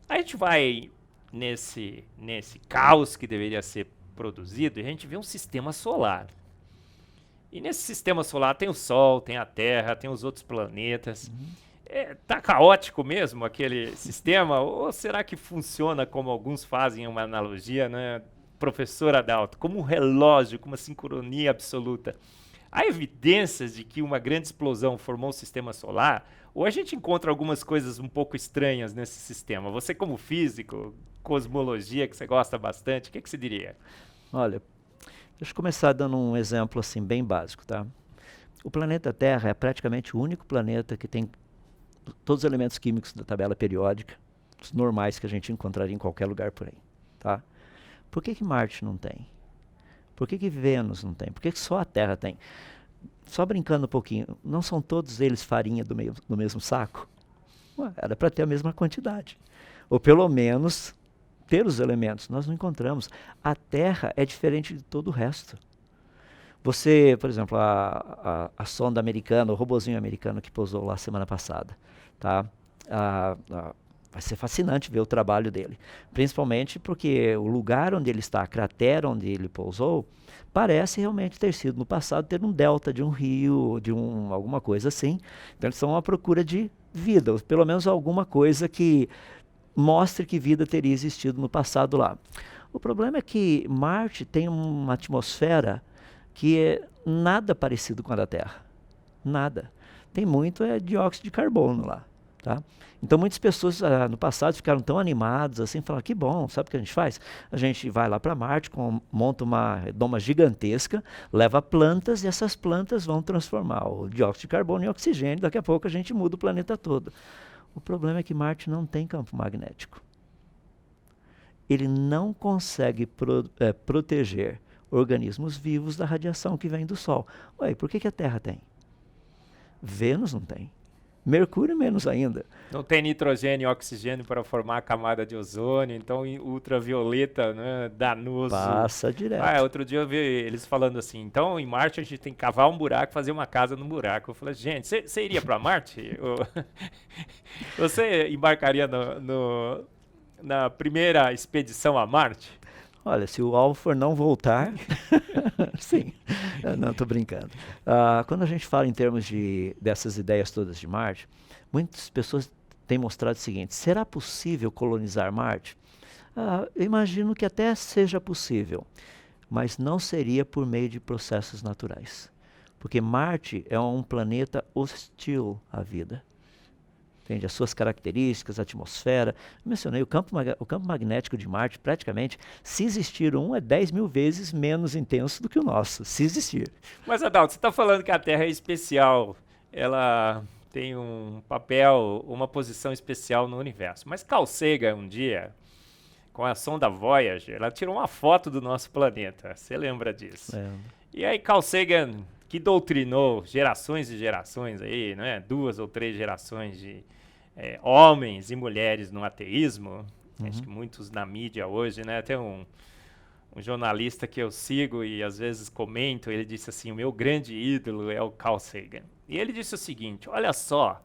A gente vai nesse caos que deveria ser produzido e a gente vê um sistema solar. E nesse sistema solar tem o Sol, tem a Terra, tem os outros planetas. Tá caótico mesmo aquele sistema? Ou será que funciona como alguns fazem uma analogia, né? Professor Adalto, como um relógio, com uma sincronia absoluta? Há evidências de que uma grande explosão formou um sistema solar? Ou a gente encontra algumas coisas um pouco estranhas nesse sistema? Você como físico, cosmologia, que você gosta bastante, o que você diria? Olha, deixa eu começar dando um exemplo assim bem básico, tá? O planeta Terra é praticamente o único planeta que tem todos os elementos químicos da tabela periódica, os normais que a gente encontraria em qualquer lugar por aí. Tá? Por que Marte não tem? Por que Vênus não tem? Por que só a Terra tem? Só brincando um pouquinho, não são todos eles farinha do mesmo saco? Ué, era para ter a mesma quantidade. Ou pelo menos ter os elementos. Nós não encontramos. A Terra é diferente de todo o resto. Você, por exemplo, a sonda americana, o robozinho americano que pousou lá semana passada, tá? Vai ser fascinante ver o trabalho dele, principalmente porque o lugar onde ele está, a cratera onde ele pousou, parece realmente ter sido no passado ter um delta de um rio, alguma coisa assim. Então eles estão à procura de vida, ou pelo menos alguma coisa que mostre que vida teria existido no passado lá. O problema é que Marte tem uma atmosfera que é nada parecido com a da Terra. Nada. Tem muito dióxido de carbono lá. Tá? Então muitas pessoas no passado ficaram tão animadas assim, falaram, que bom, sabe o que a gente faz? A gente vai lá para Marte, monta uma redoma gigantesca, leva plantas e essas plantas vão transformar o dióxido de carbono em oxigênio, daqui a pouco a gente muda o planeta todo. O problema é que Marte não tem campo magnético. Ele não consegue proteger organismos vivos da radiação que vem do Sol. Ué, por que a Terra tem? Vênus não tem. Mercúrio menos ainda. Não tem nitrogênio e oxigênio para formar a camada de ozônio, então ultravioleta, né, danoso. Passa direto. Outro dia eu vi eles falando assim, então em Marte a gente tem que cavar um buraco, fazer uma casa no buraco. Eu falei, gente, você iria para Marte? Você embarcaria na primeira expedição a Marte? Olha, se o alvo for não voltar, sim. Não, estou brincando. Quando a gente fala em termos dessas ideias todas de Marte, muitas pessoas têm mostrado o seguinte, será possível colonizar Marte? Eu imagino que até seja possível, mas não seria por meio de processos naturais. Porque Marte é um planeta hostil à vida. Entende? As suas características, a atmosfera. Eu mencionei, o campo magnético de Marte, praticamente, se existir é 10 mil vezes menos intenso do que o nosso, se existir. Mas, Adalto, você está falando que a Terra é especial, ela tem um papel, uma posição especial no universo. Mas Carl Sagan, um dia, com a sonda Voyager, ela tirou uma foto do nosso planeta. Você lembra disso? É. E aí Carl Sagan, que doutrinou gerações e gerações aí, né? 2 ou 3 gerações de homens e mulheres no ateísmo. Acho que muitos na mídia hoje, né? Tem um jornalista que eu sigo e às vezes comento, ele disse assim, o meu grande ídolo é o Carl Sagan. E ele disse o seguinte, olha só,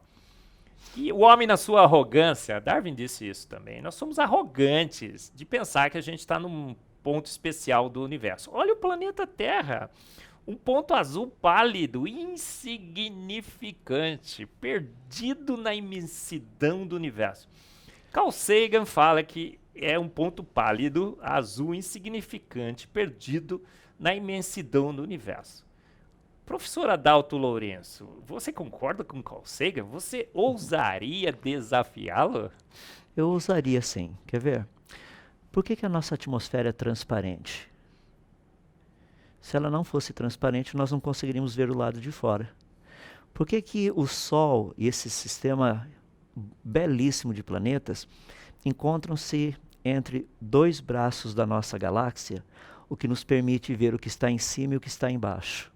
que o homem na sua arrogância, Darwin disse isso também, nós somos arrogantes de pensar que a gente está num ponto especial do universo. Olha o planeta Terra, um ponto azul pálido, insignificante, perdido na imensidão do universo. Carl Sagan fala que é um ponto pálido, azul, insignificante, perdido na imensidão do universo. Professor Adalto Lourenço, você concorda com Carl Sagan? Você ousaria desafiá-lo? Eu ousaria sim. Quer ver? Por que a nossa atmosfera é transparente? Se ela não fosse transparente, nós não conseguiríamos ver o lado de fora. Por que o Sol e esse sistema belíssimo de planetas encontram-se entre 2 braços da nossa galáxia, o que nos permite ver o que está em cima e o que está embaixo?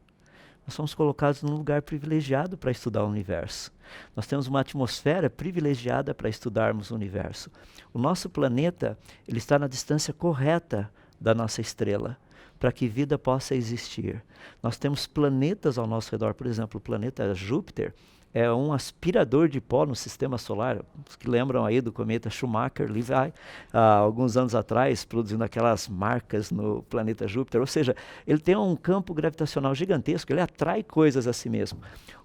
Nós somos colocados num lugar privilegiado para estudar o universo. Nós temos uma atmosfera privilegiada para estudarmos o universo. O nosso planeta, ele está na distância correta da nossa estrela, para que vida possa existir. Nós temos planetas ao nosso redor, por exemplo, o planeta Júpiter é um aspirador de pó no sistema solar, os que lembram aí do cometa Schumacher-Levy, há alguns anos atrás, produzindo aquelas marcas no planeta Júpiter, ou seja, ele tem um campo gravitacional gigantesco, ele atrai coisas a si mesmo.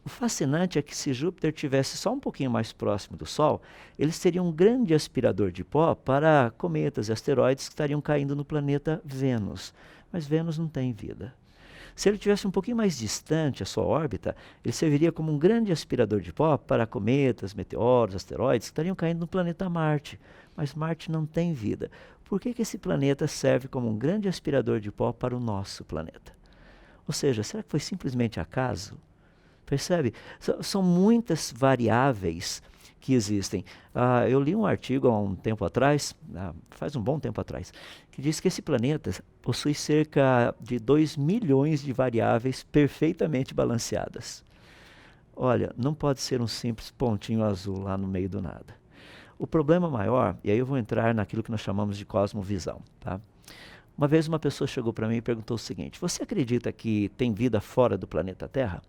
O fascinante é que se Júpiter tivesse só um pouquinho mais próximo do Sol, ele seria um grande aspirador de pó para cometas e asteroides que estariam caindo no planeta Vênus. Mas Vênus não tem vida. Se ele tivesse um pouquinho mais distante a sua órbita, ele serviria como um grande aspirador de pó para cometas, meteoros, asteroides que estariam caindo no planeta Marte. Mas Marte não tem vida. Por que esse planeta serve como um grande aspirador de pó para o nosso planeta? Ou seja, será que foi simplesmente acaso? Percebe? São muitas variáveis que existem. Eu li um artigo há um tempo atrás, faz um bom tempo atrás, que diz que esse planeta possui cerca de 2 milhões de variáveis perfeitamente balanceadas. Olha, não pode ser um simples pontinho azul lá no meio do nada. O problema maior, e aí eu vou entrar naquilo que nós chamamos de cosmovisão, tá? Uma vez uma pessoa chegou para mim e perguntou o seguinte: você acredita que tem vida fora do planeta Terra?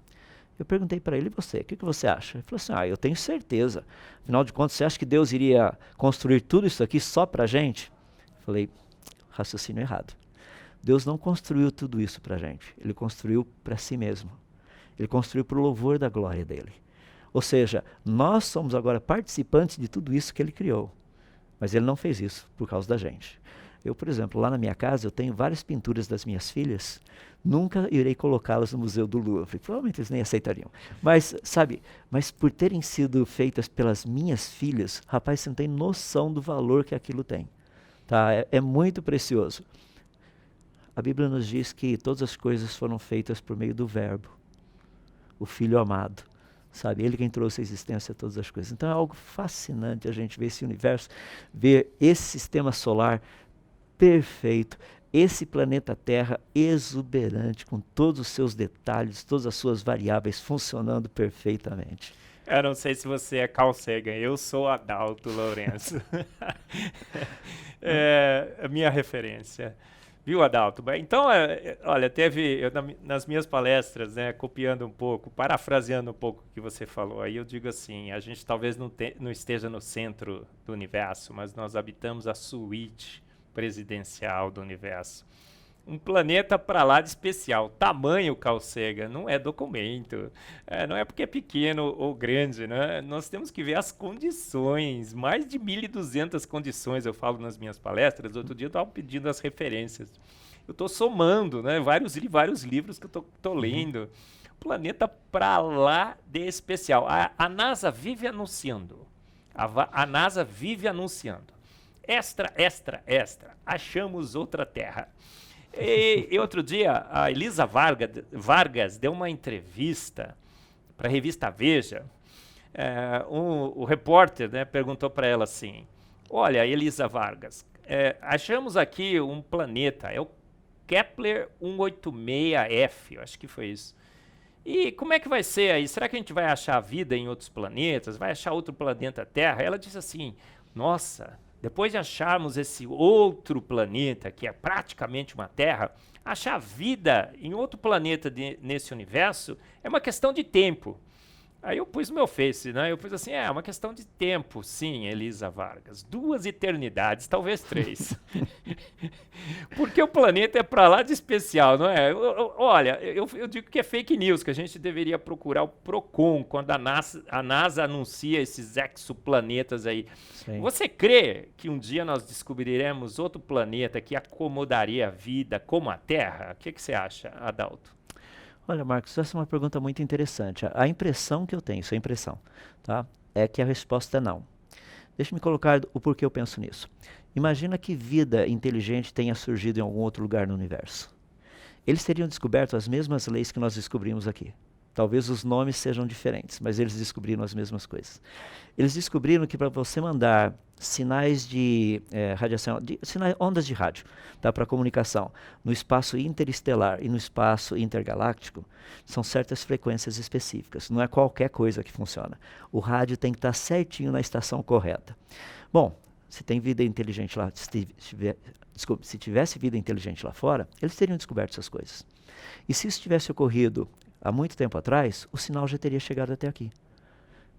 Eu perguntei para ele: e você, o que você acha? Ele falou assim: eu tenho certeza. Afinal de contas, você acha que Deus iria construir tudo isso aqui só para a gente? Eu falei: raciocínio errado. Deus não construiu tudo isso para a gente. Ele construiu para si mesmo. Ele construiu para o louvor da glória dele. Ou seja, nós somos agora participantes de tudo isso que ele criou. Mas ele não fez isso por causa da gente. Eu, por exemplo, lá na minha casa, eu tenho várias pinturas das minhas filhas. Nunca irei colocá-las no Museu do Louvre. Provavelmente eles nem aceitariam. Mas, sabe, por terem sido feitas pelas minhas filhas, rapaz, você não tem noção do valor que aquilo tem. Tá? É muito precioso. A Bíblia nos diz que todas as coisas foram feitas por meio do Verbo, o Filho amado. Sabe, ele quem trouxe a existência a todas as coisas. Então é algo fascinante a gente ver esse universo, ver esse sistema solar perfeito, esse planeta Terra exuberante, com todos os seus detalhes, todas as suas variáveis funcionando perfeitamente. Eu não sei se você é Carl Sagan, eu sou Adalto Lourenço. É a minha referência. Viu, Adalto? Então, olha, nas minhas palestras, né, copiando um pouco, parafraseando um pouco o que você falou, aí eu digo assim, a gente talvez não esteja no centro do universo, mas nós habitamos a suíte presidencial do universo. Um planeta para lá de especial. Tamanho, Carl Sagan, não é documento. Não é porque é pequeno ou grande, né? Nós temos que ver as condições. Mais de 1.200 condições, eu falo nas minhas palestras. Outro dia eu estava pedindo as referências. Eu estou somando, né? Vários livros que eu estou lendo. Planeta para lá de especial. A NASA vive anunciando. A NASA vive anunciando. Extra, extra, extra. Achamos outra Terra. E outro dia, a Elisa Vargas deu uma entrevista para a revista Veja. O repórter, né, perguntou para ela assim: olha, Elisa Vargas, achamos aqui um planeta, é o Kepler 186f, eu acho que foi isso. E como é que vai ser aí? Será que a gente vai achar vida em outros planetas? Vai achar outro planeta Terra? Ela disse assim: nossa, depois de acharmos esse outro planeta, que é praticamente uma Terra, achar vida em outro planeta nesse universo é uma questão de tempo. Aí eu pus no meu Face, né? Eu pus assim, é uma questão de tempo, sim, Elisa Vargas. 2 eternidades, talvez 3. Porque o planeta é para lá de especial, não é? Olha, eu digo que é fake news, que a gente deveria procurar o Procon quando a NASA anuncia esses exoplanetas aí. Sim. Você crê que um dia nós descobriremos outro planeta que acomodaria a vida como a Terra? O que você acha, Adalto? Olha, Marcos, essa é uma pergunta muito interessante. A impressão que eu tenho, isso é impressão, tá? É que a resposta é não. Deixa-me colocar o porquê eu penso nisso. Imagina que vida inteligente tenha surgido em algum outro lugar no universo. Eles teriam descoberto as mesmas leis que nós descobrimos aqui. Talvez os nomes sejam diferentes, mas eles descobriram as mesmas coisas. Eles descobriram que para você mandar sinais de radiação, ondas de rádio, tá, para comunicação, no espaço interestelar e no espaço intergaláctico, são certas frequências específicas. Não é qualquer coisa que funciona. O rádio tem que estar certinho na estação correta. Bom, se tem vida inteligente lá, se tivesse vida inteligente lá fora, eles teriam descoberto essas coisas. E se isso tivesse ocorrido há muito tempo atrás, o sinal já teria chegado até aqui.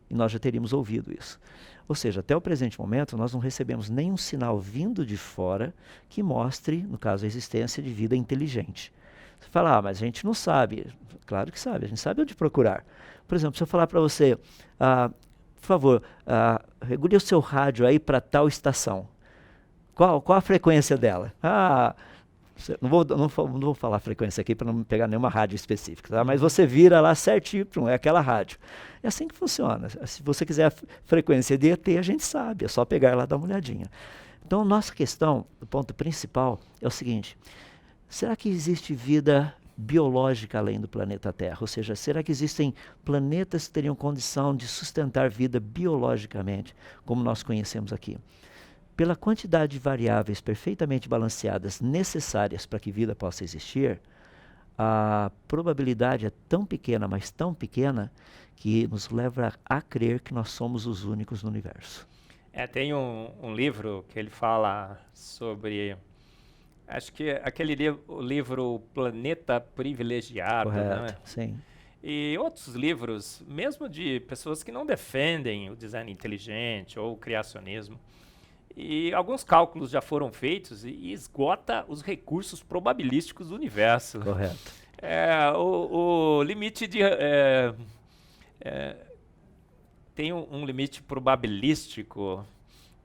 E nós já teríamos ouvido isso. Ou seja, até o presente momento, nós não recebemos nenhum sinal vindo de fora que mostre, no caso, a existência de vida inteligente. Você fala, mas a gente não sabe. Claro que sabe, a gente sabe onde procurar. Por exemplo, se eu falar para você, por favor, regule o seu rádio aí para tal estação. Qual a frequência dela? Não vou falar a frequência aqui para não pegar nenhuma rádio específica, tá? Mas você vira lá certinho, é aquela rádio. É assim que funciona. Se você quiser a frequência de ET, a gente sabe, é só pegar lá e dar uma olhadinha. Então, nossa questão, o ponto principal, é o seguinte: será que existe vida biológica além do planeta Terra? Ou seja, será que existem planetas que teriam condição de sustentar vida biologicamente, como nós conhecemos aqui? Pela quantidade de variáveis perfeitamente balanceadas necessárias para que vida possa existir, a probabilidade é tão pequena, mas tão pequena, que nos leva a crer que nós somos os únicos no universo. Tem um livro que ele fala sobre, acho que aquele livro Planeta Privilegiado, Correto, né? sim. E outros livros, mesmo de pessoas que não defendem o design inteligente ou o criacionismo. E alguns cálculos já foram feitos e esgota os recursos probabilísticos do universo. Correto. O limite de... tem um limite probabilístico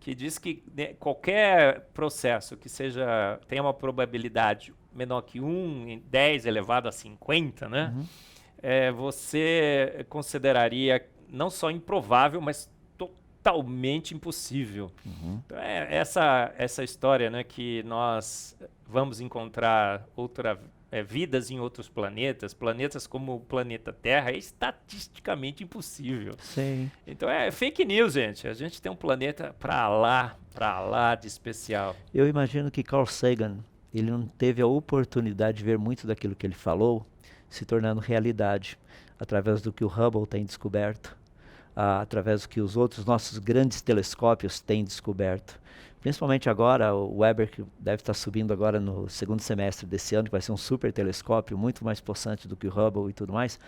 que diz que qualquer processo que tenha uma probabilidade menor que 1 em 10 elevado a 50, né? Uhum. Você consideraria não só improvável, mas totalmente impossível. Uhum. Então, essa história, né, que nós vamos encontrar vidas em outros planetas como o planeta Terra, é estatisticamente impossível. Sim. Então é fake news, gente. A gente tem um planeta pra lá de especial. Eu imagino que Carl Sagan, ele não teve a oportunidade de ver muito daquilo que ele falou se tornando realidade, através do que o Hubble tem descoberto, através do que os outros nossos grandes telescópios têm descoberto. Principalmente agora, o Weber, que deve estar subindo agora no segundo semestre desse ano, que vai ser um super telescópio, muito mais possante do que o Hubble e tudo mais,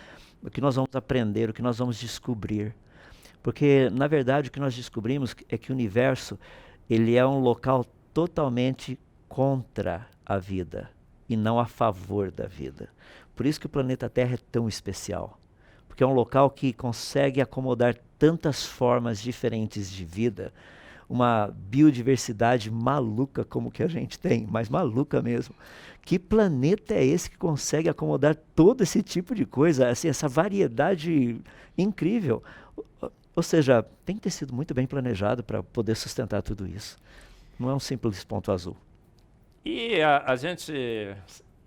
o que nós vamos aprender, o que nós vamos descobrir. Porque, na verdade, o que nós descobrimos é que o universo, ele é um local totalmente contra a vida e não a favor da vida. Por isso que o planeta Terra é tão especial. Porque é um local que consegue acomodar tantas formas diferentes de vida, uma biodiversidade maluca como que a gente tem, mas maluca mesmo. Que planeta é esse que consegue acomodar todo esse tipo de coisa, assim, essa variedade incrível? Ou seja, tem que ter sido muito bem planejado para poder sustentar tudo isso. Não é um simples ponto azul. E a gente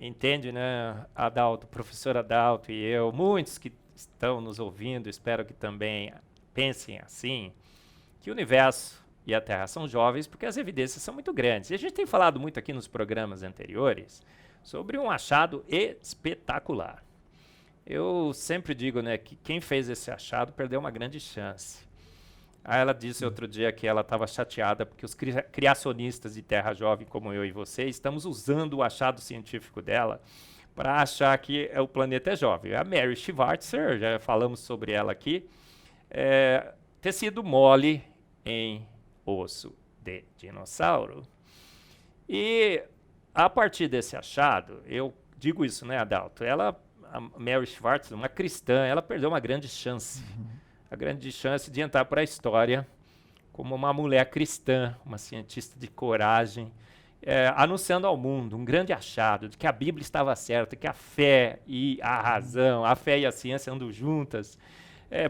entende, né, Adalto, professor Adalto e eu, muitos que estão nos ouvindo, espero que também pensem assim, que o universo e a Terra são jovens porque as evidências são muito grandes. E a gente tem falado muito aqui nos programas anteriores sobre um achado espetacular. Eu sempre digo, né, que quem fez esse achado perdeu uma grande chance. Ela disse outro dia que ela estava chateada porque os criacionistas de Terra Jovem, como eu e você, estamos usando o achado científico dela para achar que o planeta é jovem. A Mary Schwartzer, já falamos sobre ela aqui, tecido mole em osso de dinossauro. E a partir desse achado, eu digo isso, né, Adalto? A Mary Schwartz, uma cristã, ela perdeu uma grande chance. A grande chance de entrar para a história como uma mulher cristã, uma cientista de coragem, anunciando ao mundo um grande achado de que a Bíblia estava certa, que a fé e a razão, a fé e a ciência andam juntas.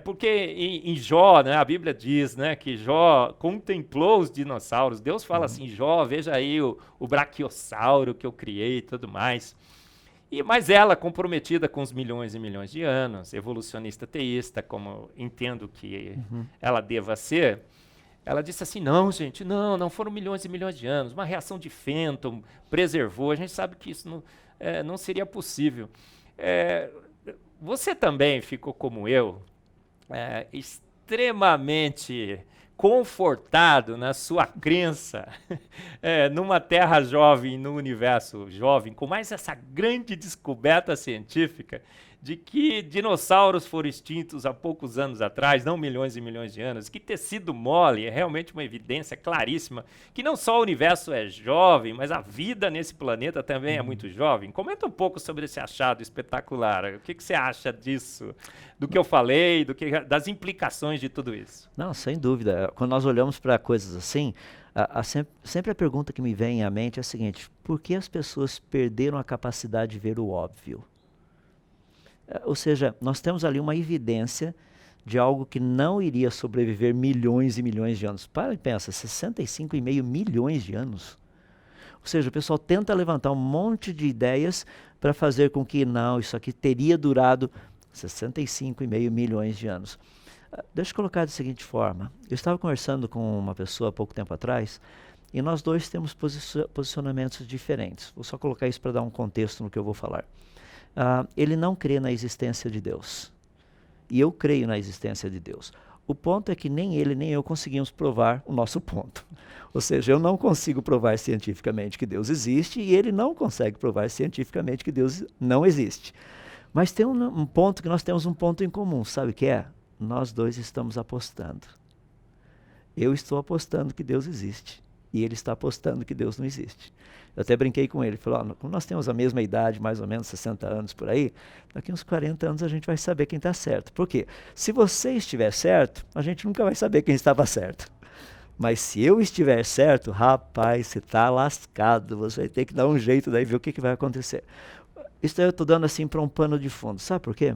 Porque em Jó, né, a Bíblia diz, né, que Jó contemplou os dinossauros. Deus fala assim, Jó, veja aí o braquiossauro que eu criei e tudo mais. Mas ela, comprometida com os milhões e milhões de anos, evolucionista teísta, como entendo que ela deva ser, ela disse assim, não, gente, não foram milhões e milhões de anos, uma reação de Fenton preservou, a gente sabe que isso não seria possível. Você também ficou como eu, extremamente confortado na sua crença numa Terra jovem, num universo jovem, com mais essa grande descoberta científica de que dinossauros foram extintos há poucos anos atrás, não milhões e milhões de anos, que tecido mole é realmente uma evidência claríssima que não só o universo é jovem, mas a vida nesse planeta também é muito jovem. Comenta um pouco sobre esse achado espetacular. O que você acha disso, do que eu falei, das implicações de tudo isso? Não, sem dúvida. Quando nós olhamos para coisas assim, sempre a pergunta que me vem à mente é a seguinte: por que as pessoas perderam a capacidade de ver o óbvio? Ou seja, nós temos ali uma evidência de algo que não iria sobreviver milhões e milhões de anos. Para e pensa, 65,5 milhões de anos. Ou seja, o pessoal tenta levantar um monte de ideias para fazer com que, não, isso aqui teria durado 65,5 milhões de anos. Deixa eu colocar da seguinte forma. Eu estava conversando com uma pessoa há pouco tempo atrás, e nós dois temos posicionamentos diferentes. Vou só colocar isso para dar um contexto no que eu vou falar. Ele não crê na existência de Deus. E eu creio na existência de Deus. O ponto é que nem ele nem eu conseguimos provar o nosso ponto. Ou seja, eu não consigo provar cientificamente que Deus existe e ele não consegue provar cientificamente que Deus não existe. Mas tem um ponto que nós temos um ponto em comum, sabe o que é? Nós dois estamos apostando. Eu estou apostando que Deus existe e ele está apostando que Deus não existe. Eu até brinquei com ele, falei, como nós temos a mesma idade, mais ou menos 60 anos por aí, daqui uns 40 anos a gente vai saber quem está certo. Por quê? Se você estiver certo, a gente nunca vai saber quem estava certo. Mas se eu estiver certo, rapaz, você está lascado, você vai ter que dar um jeito daí ver o que vai acontecer. Isso eu estou dando assim para um pano de fundo, sabe por quê?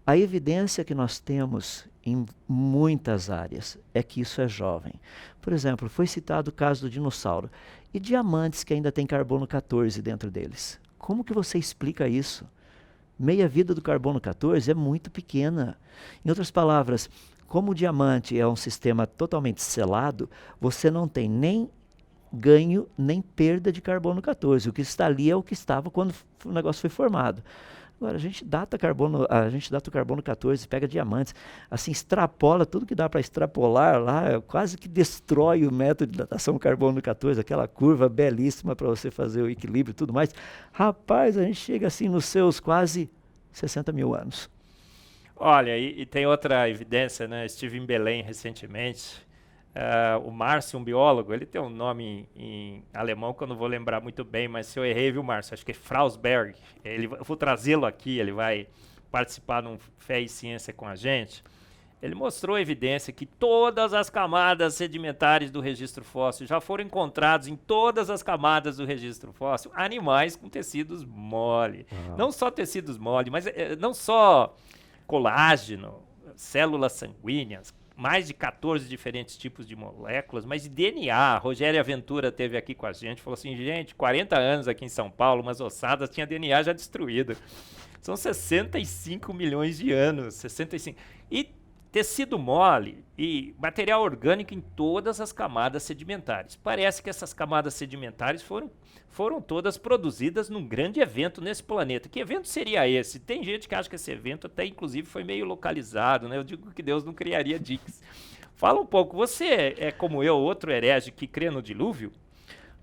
A evidência que nós temos em muitas áreas é que isso é jovem. Por exemplo, foi citado o caso do dinossauro. E diamantes que ainda têm carbono 14 dentro deles. Como que você explica isso? Meia-vida do carbono 14 é muito pequena. Em outras palavras, como o diamante é um sistema totalmente selado, você não tem nem ganho nem perda de carbono 14. O que está ali é o que estava quando o negócio foi formado. Agora, a gente data o carbono 14, pega diamantes, assim, extrapola tudo que dá para extrapolar lá, quase que destrói o método de datação carbono 14, aquela curva belíssima para você fazer o equilíbrio e tudo mais. Rapaz, a gente chega assim nos seus quase 60 mil anos. Olha, e tem outra evidência, né? Estive em Belém recentemente. O Márcio, um biólogo, ele tem um nome em alemão que eu não vou lembrar muito bem, mas se eu errei, viu, Márcio? Acho que é Frausberg. Eu vou trazê-lo aqui, ele vai participar de um Fé e Ciência com a gente. Ele mostrou a evidência que todas as camadas sedimentares do registro fóssil já foram encontrados em todas as camadas do registro fóssil animais com tecidos mole. Não só tecidos mole, mas não só colágeno, células sanguíneas, mais de 14 diferentes tipos de moléculas, mas de DNA. A Rogéria Ventura esteve aqui com a gente, falou assim, gente, 40 anos aqui em São Paulo, umas ossadas, tinha DNA já destruído. São 65 milhões de anos, 65. E tecido mole e material orgânico em todas as camadas sedimentares. Parece que essas camadas sedimentares foram todas produzidas num grande evento nesse planeta. Que evento seria esse? Tem gente que acha que esse evento até inclusive foi meio localizado, né? Eu digo que Deus não criaria diques. Fala um pouco, você é como eu, outro herege que crê no dilúvio?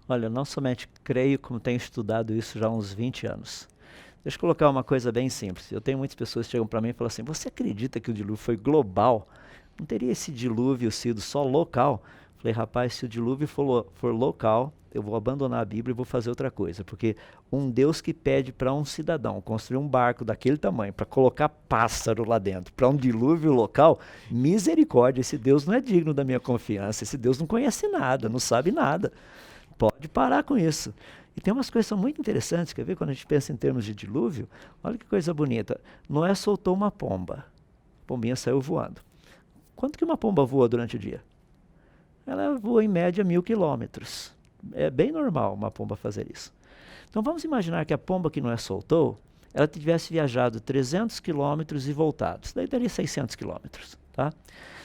Olha, eu não somente creio, como tenho estudado isso já há uns 20 anos. Deixa eu colocar uma coisa bem simples. Eu tenho muitas pessoas que chegam para mim e falam assim, você acredita que o dilúvio foi global? Não teria esse dilúvio sido só local? Falei, rapaz, se o dilúvio for local, eu vou abandonar a Bíblia e vou fazer outra coisa. Porque um Deus que pede para um cidadão construir um barco daquele tamanho, para colocar pássaro lá dentro, para um dilúvio local, misericórdia, esse Deus não é digno da minha confiança, esse Deus não conhece nada, não sabe nada. Pode parar com isso. E tem umas coisas que são muito interessantes, quer ver? Quando a gente pensa em termos de dilúvio, olha que coisa bonita. Noé soltou uma pomba. A pombinha saiu voando. Quanto que uma pomba voa durante o dia? Ela voa em média 1.000 quilômetros. É bem normal uma pomba fazer isso. Então vamos imaginar que a pomba que Noé soltou, ela tivesse viajado 300 quilômetros e voltado. Isso daí daria 600 quilômetros, tá?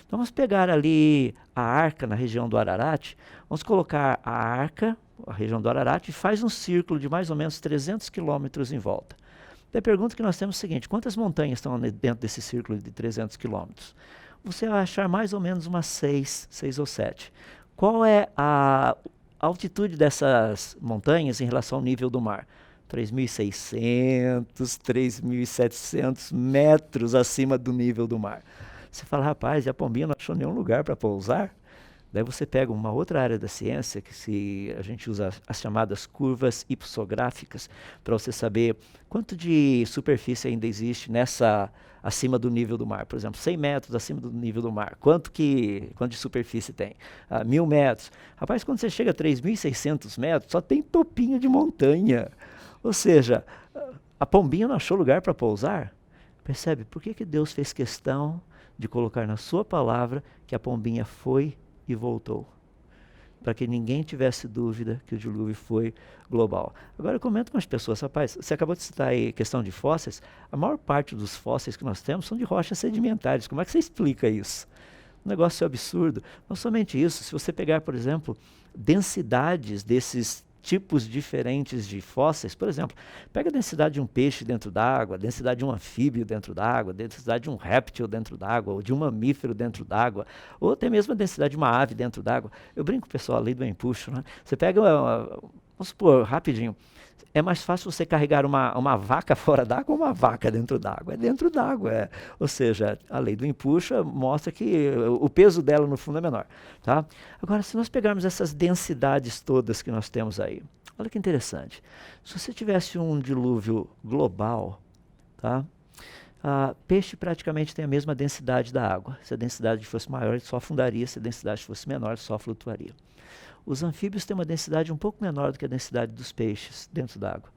Então vamos pegar ali a arca na região do Ararat, vamos colocar a arca, a região do Ararat, e faz um círculo de mais ou menos 300 quilômetros em volta. Daí a pergunta que nós temos é a seguinte, quantas montanhas estão dentro desse círculo de 300 quilômetros? Você vai achar mais ou menos umas 6 ou 7. Qual é a altitude dessas montanhas em relação ao nível do mar? 3.600, 3.700 metros acima do nível do mar. Você fala, rapaz, e a pombinha não achou nenhum lugar para pousar? Daí você pega uma outra área da ciência, que a gente usa as chamadas curvas ipsográficas, para você saber quanto de superfície ainda existe acima do nível do mar. Por exemplo, 100 metros acima do nível do mar. Quanto de superfície tem? 1.000 metros. Rapaz, quando você chega a 3.600 metros, só tem topinho de montanha. Ou seja, a pombinha não achou lugar para pousar? Percebe? Por que Deus fez questão de colocar na sua palavra que a pombinha foi e voltou? para que ninguém tivesse dúvida que o dilúvio foi global. Agora eu comento com as pessoas, rapaz, você acabou de citar aí questão de fósseis, a maior parte dos fósseis que nós temos são de rochas sedimentares. Como é que você explica isso? Um negócio absurdo. Não somente isso, se você pegar, por exemplo, densidades desses tipos diferentes de fósseis, por exemplo, pega a densidade de um peixe dentro d'água, a densidade de um anfíbio dentro d'água, a densidade de um réptil dentro d'água, ou de um mamífero dentro d'água, ou até mesmo a densidade de uma ave dentro d'água. Eu brinco, pessoal, a lei do empuxo, né? Você pega, vamos supor, rapidinho, é mais fácil você carregar uma vaca fora d'água ou uma vaca dentro d'água? É dentro d'água. Ou seja, a lei do empuxo mostra que o peso dela no fundo é menor. Tá? Agora, se nós pegarmos essas densidades todas que nós temos aí, olha que interessante. Se você tivesse um dilúvio global, tá? Peixe praticamente tem a mesma densidade da água. Se a densidade fosse maior, ele só afundaria. Se a densidade fosse menor, ele só flutuaria. Os anfíbios têm uma densidade um pouco menor do que a densidade dos peixes dentro d'água.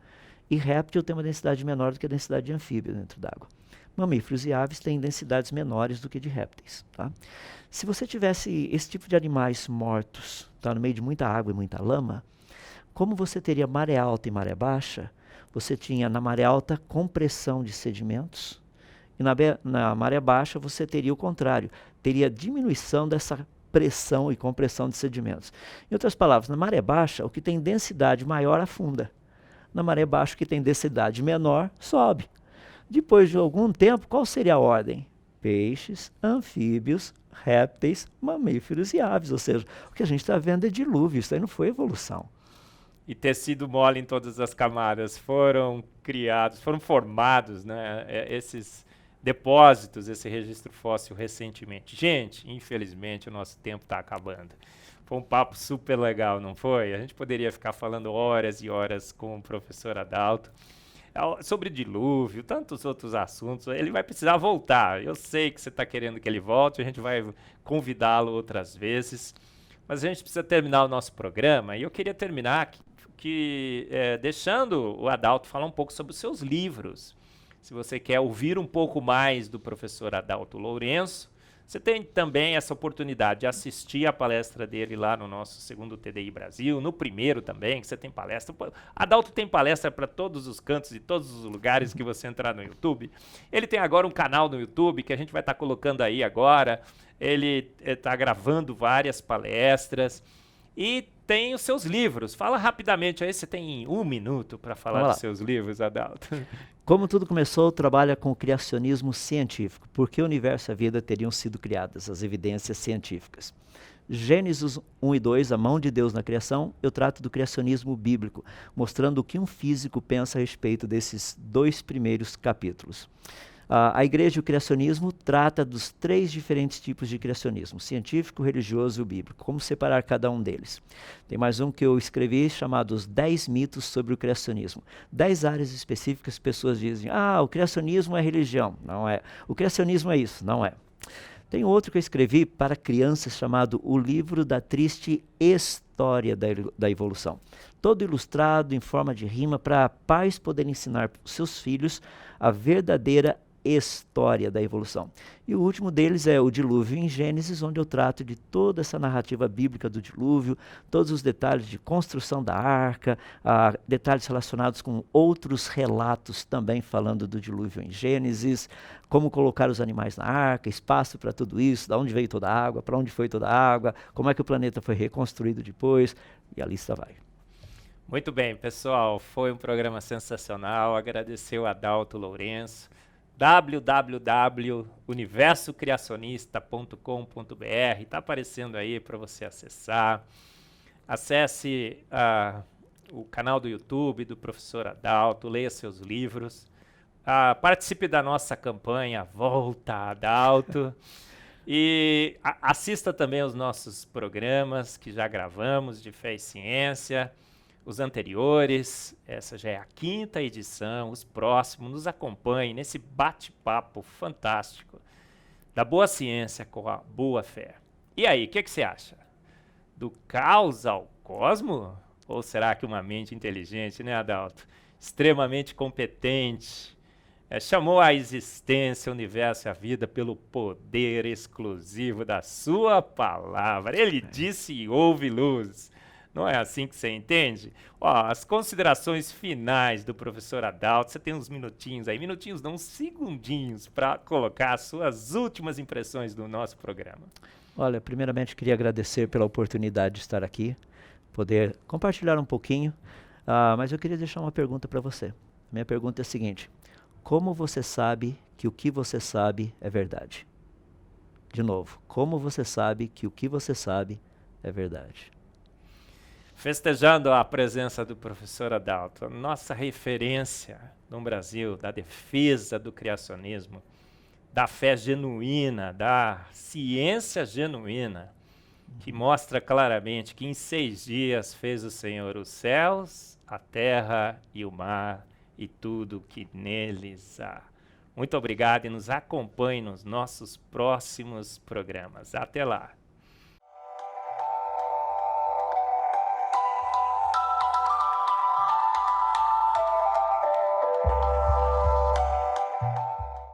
E réptil tem uma densidade menor do que a densidade de anfíbio dentro d'água. Mamíferos e aves têm densidades menores do que de répteis. Tá? Se você tivesse esse tipo de animais mortos, tá, no meio de muita água e muita lama, como você teria maré alta e maré baixa, você tinha na maré alta compressão de sedimentos, e na maré baixa você teria o contrário, teria diminuição dessa pressão e compressão de sedimentos. Em outras palavras, na maré baixa, o que tem densidade maior afunda. Na maré baixa, o que tem densidade menor sobe. Depois de algum tempo, qual seria a ordem? Peixes, anfíbios, répteis, mamíferos e aves. Ou seja, o que a gente está vendo é dilúvio, isso aí não foi evolução. E tecido mole em todas as camadas foram criados, foram formados, né, esses depósitos, esse registro fóssil recentemente. Gente, infelizmente o nosso tempo está acabando. Foi um papo super legal, não foi? A gente poderia ficar falando horas e horas com o professor Adalto sobre dilúvio, tantos outros assuntos. Ele vai precisar voltar. Eu sei que você está querendo que ele volte, a gente vai convidá-lo outras vezes. Mas a gente precisa terminar o nosso programa e eu queria terminar deixando o Adalto falar um pouco sobre os seus livros. Se você quer ouvir um pouco mais do professor Adalto Lourenço, você tem também essa oportunidade de assistir a palestra dele lá no nosso segundo TDI Brasil, no primeiro também, que você tem palestra. Adalto tem palestra para todos os cantos e todos os lugares que você entrar no YouTube. Ele tem agora um canal no YouTube que a gente vai estar colocando aí agora. Ele está gravando várias palestras e tem os seus livros. Fala rapidamente aí, você tem 1 minuto para falar dos seus livros, Adalto. Como tudo começou, trabalha com o criacionismo científico. Por que o universo e a vida teriam sido criadas? As evidências científicas. Gênesis 1 e 2, a mão de Deus na criação, eu trato do criacionismo bíblico, mostrando o que um físico pensa a respeito desses 2 primeiros capítulos. A Igreja e o Criacionismo trata dos 3 diferentes tipos de criacionismo, científico, religioso e bíblico. Como separar cada um deles? Tem mais um que eu escrevi chamado Os 10 mitos sobre o criacionismo. 10 áreas específicas, pessoas dizem, o criacionismo é religião. Não é. O criacionismo é isso. Não é. Tem outro que eu escrevi para crianças chamado O Livro da Triste História da Evolução. Todo ilustrado em forma de rima para pais poderem ensinar seus filhos a verdadeira história da evolução. E o último deles é o dilúvio em Gênesis, onde eu trato de toda essa narrativa bíblica do dilúvio, todos os detalhes de construção da arca, detalhes relacionados com outros relatos também falando do dilúvio em Gênesis, como colocar os animais na arca, espaço para tudo isso, de onde veio toda a água, para onde foi toda a água, como é que o planeta foi reconstruído depois, e a lista vai. Muito bem, pessoal, foi um programa sensacional, agradecer o Adalto Lourenço, www.universocriacionista.com.br, está aparecendo aí para você acessar. Acesse o canal do YouTube do professor Adalto, leia seus livros, participe da nossa campanha Volta Adalto e assista também os nossos programas que já gravamos de Fé e Ciência. Os anteriores, essa já é a 5ª edição, os próximos, nos acompanhem nesse bate-papo fantástico da boa ciência com a boa fé. E aí, o que você acha? Do caos ao cosmo? Ou será que uma mente inteligente, né, Adalto? Extremamente competente, chamou à existência, o universo e a vida pelo poder exclusivo da sua palavra. Ele disse e houve luz. Não é assim que você entende? Ó, as considerações finais do professor Adalto, você tem uns minutinhos aí, minutinhos não, uns segundinhos para colocar as suas últimas impressões do nosso programa. Olha, primeiramente queria agradecer pela oportunidade de estar aqui, poder compartilhar um pouquinho, mas eu queria deixar uma pergunta para você. Minha pergunta é a seguinte: como você sabe que o que você sabe é verdade? De novo, como você sabe que o que você sabe é verdade? Festejando a presença do professor Adalto, nossa referência no Brasil da defesa do criacionismo, da fé genuína, da ciência genuína, que mostra claramente que em 6 dias fez o Senhor os céus, a terra e o mar e tudo que neles há. Muito obrigado e nos acompanhe nos nossos próximos programas. Até lá!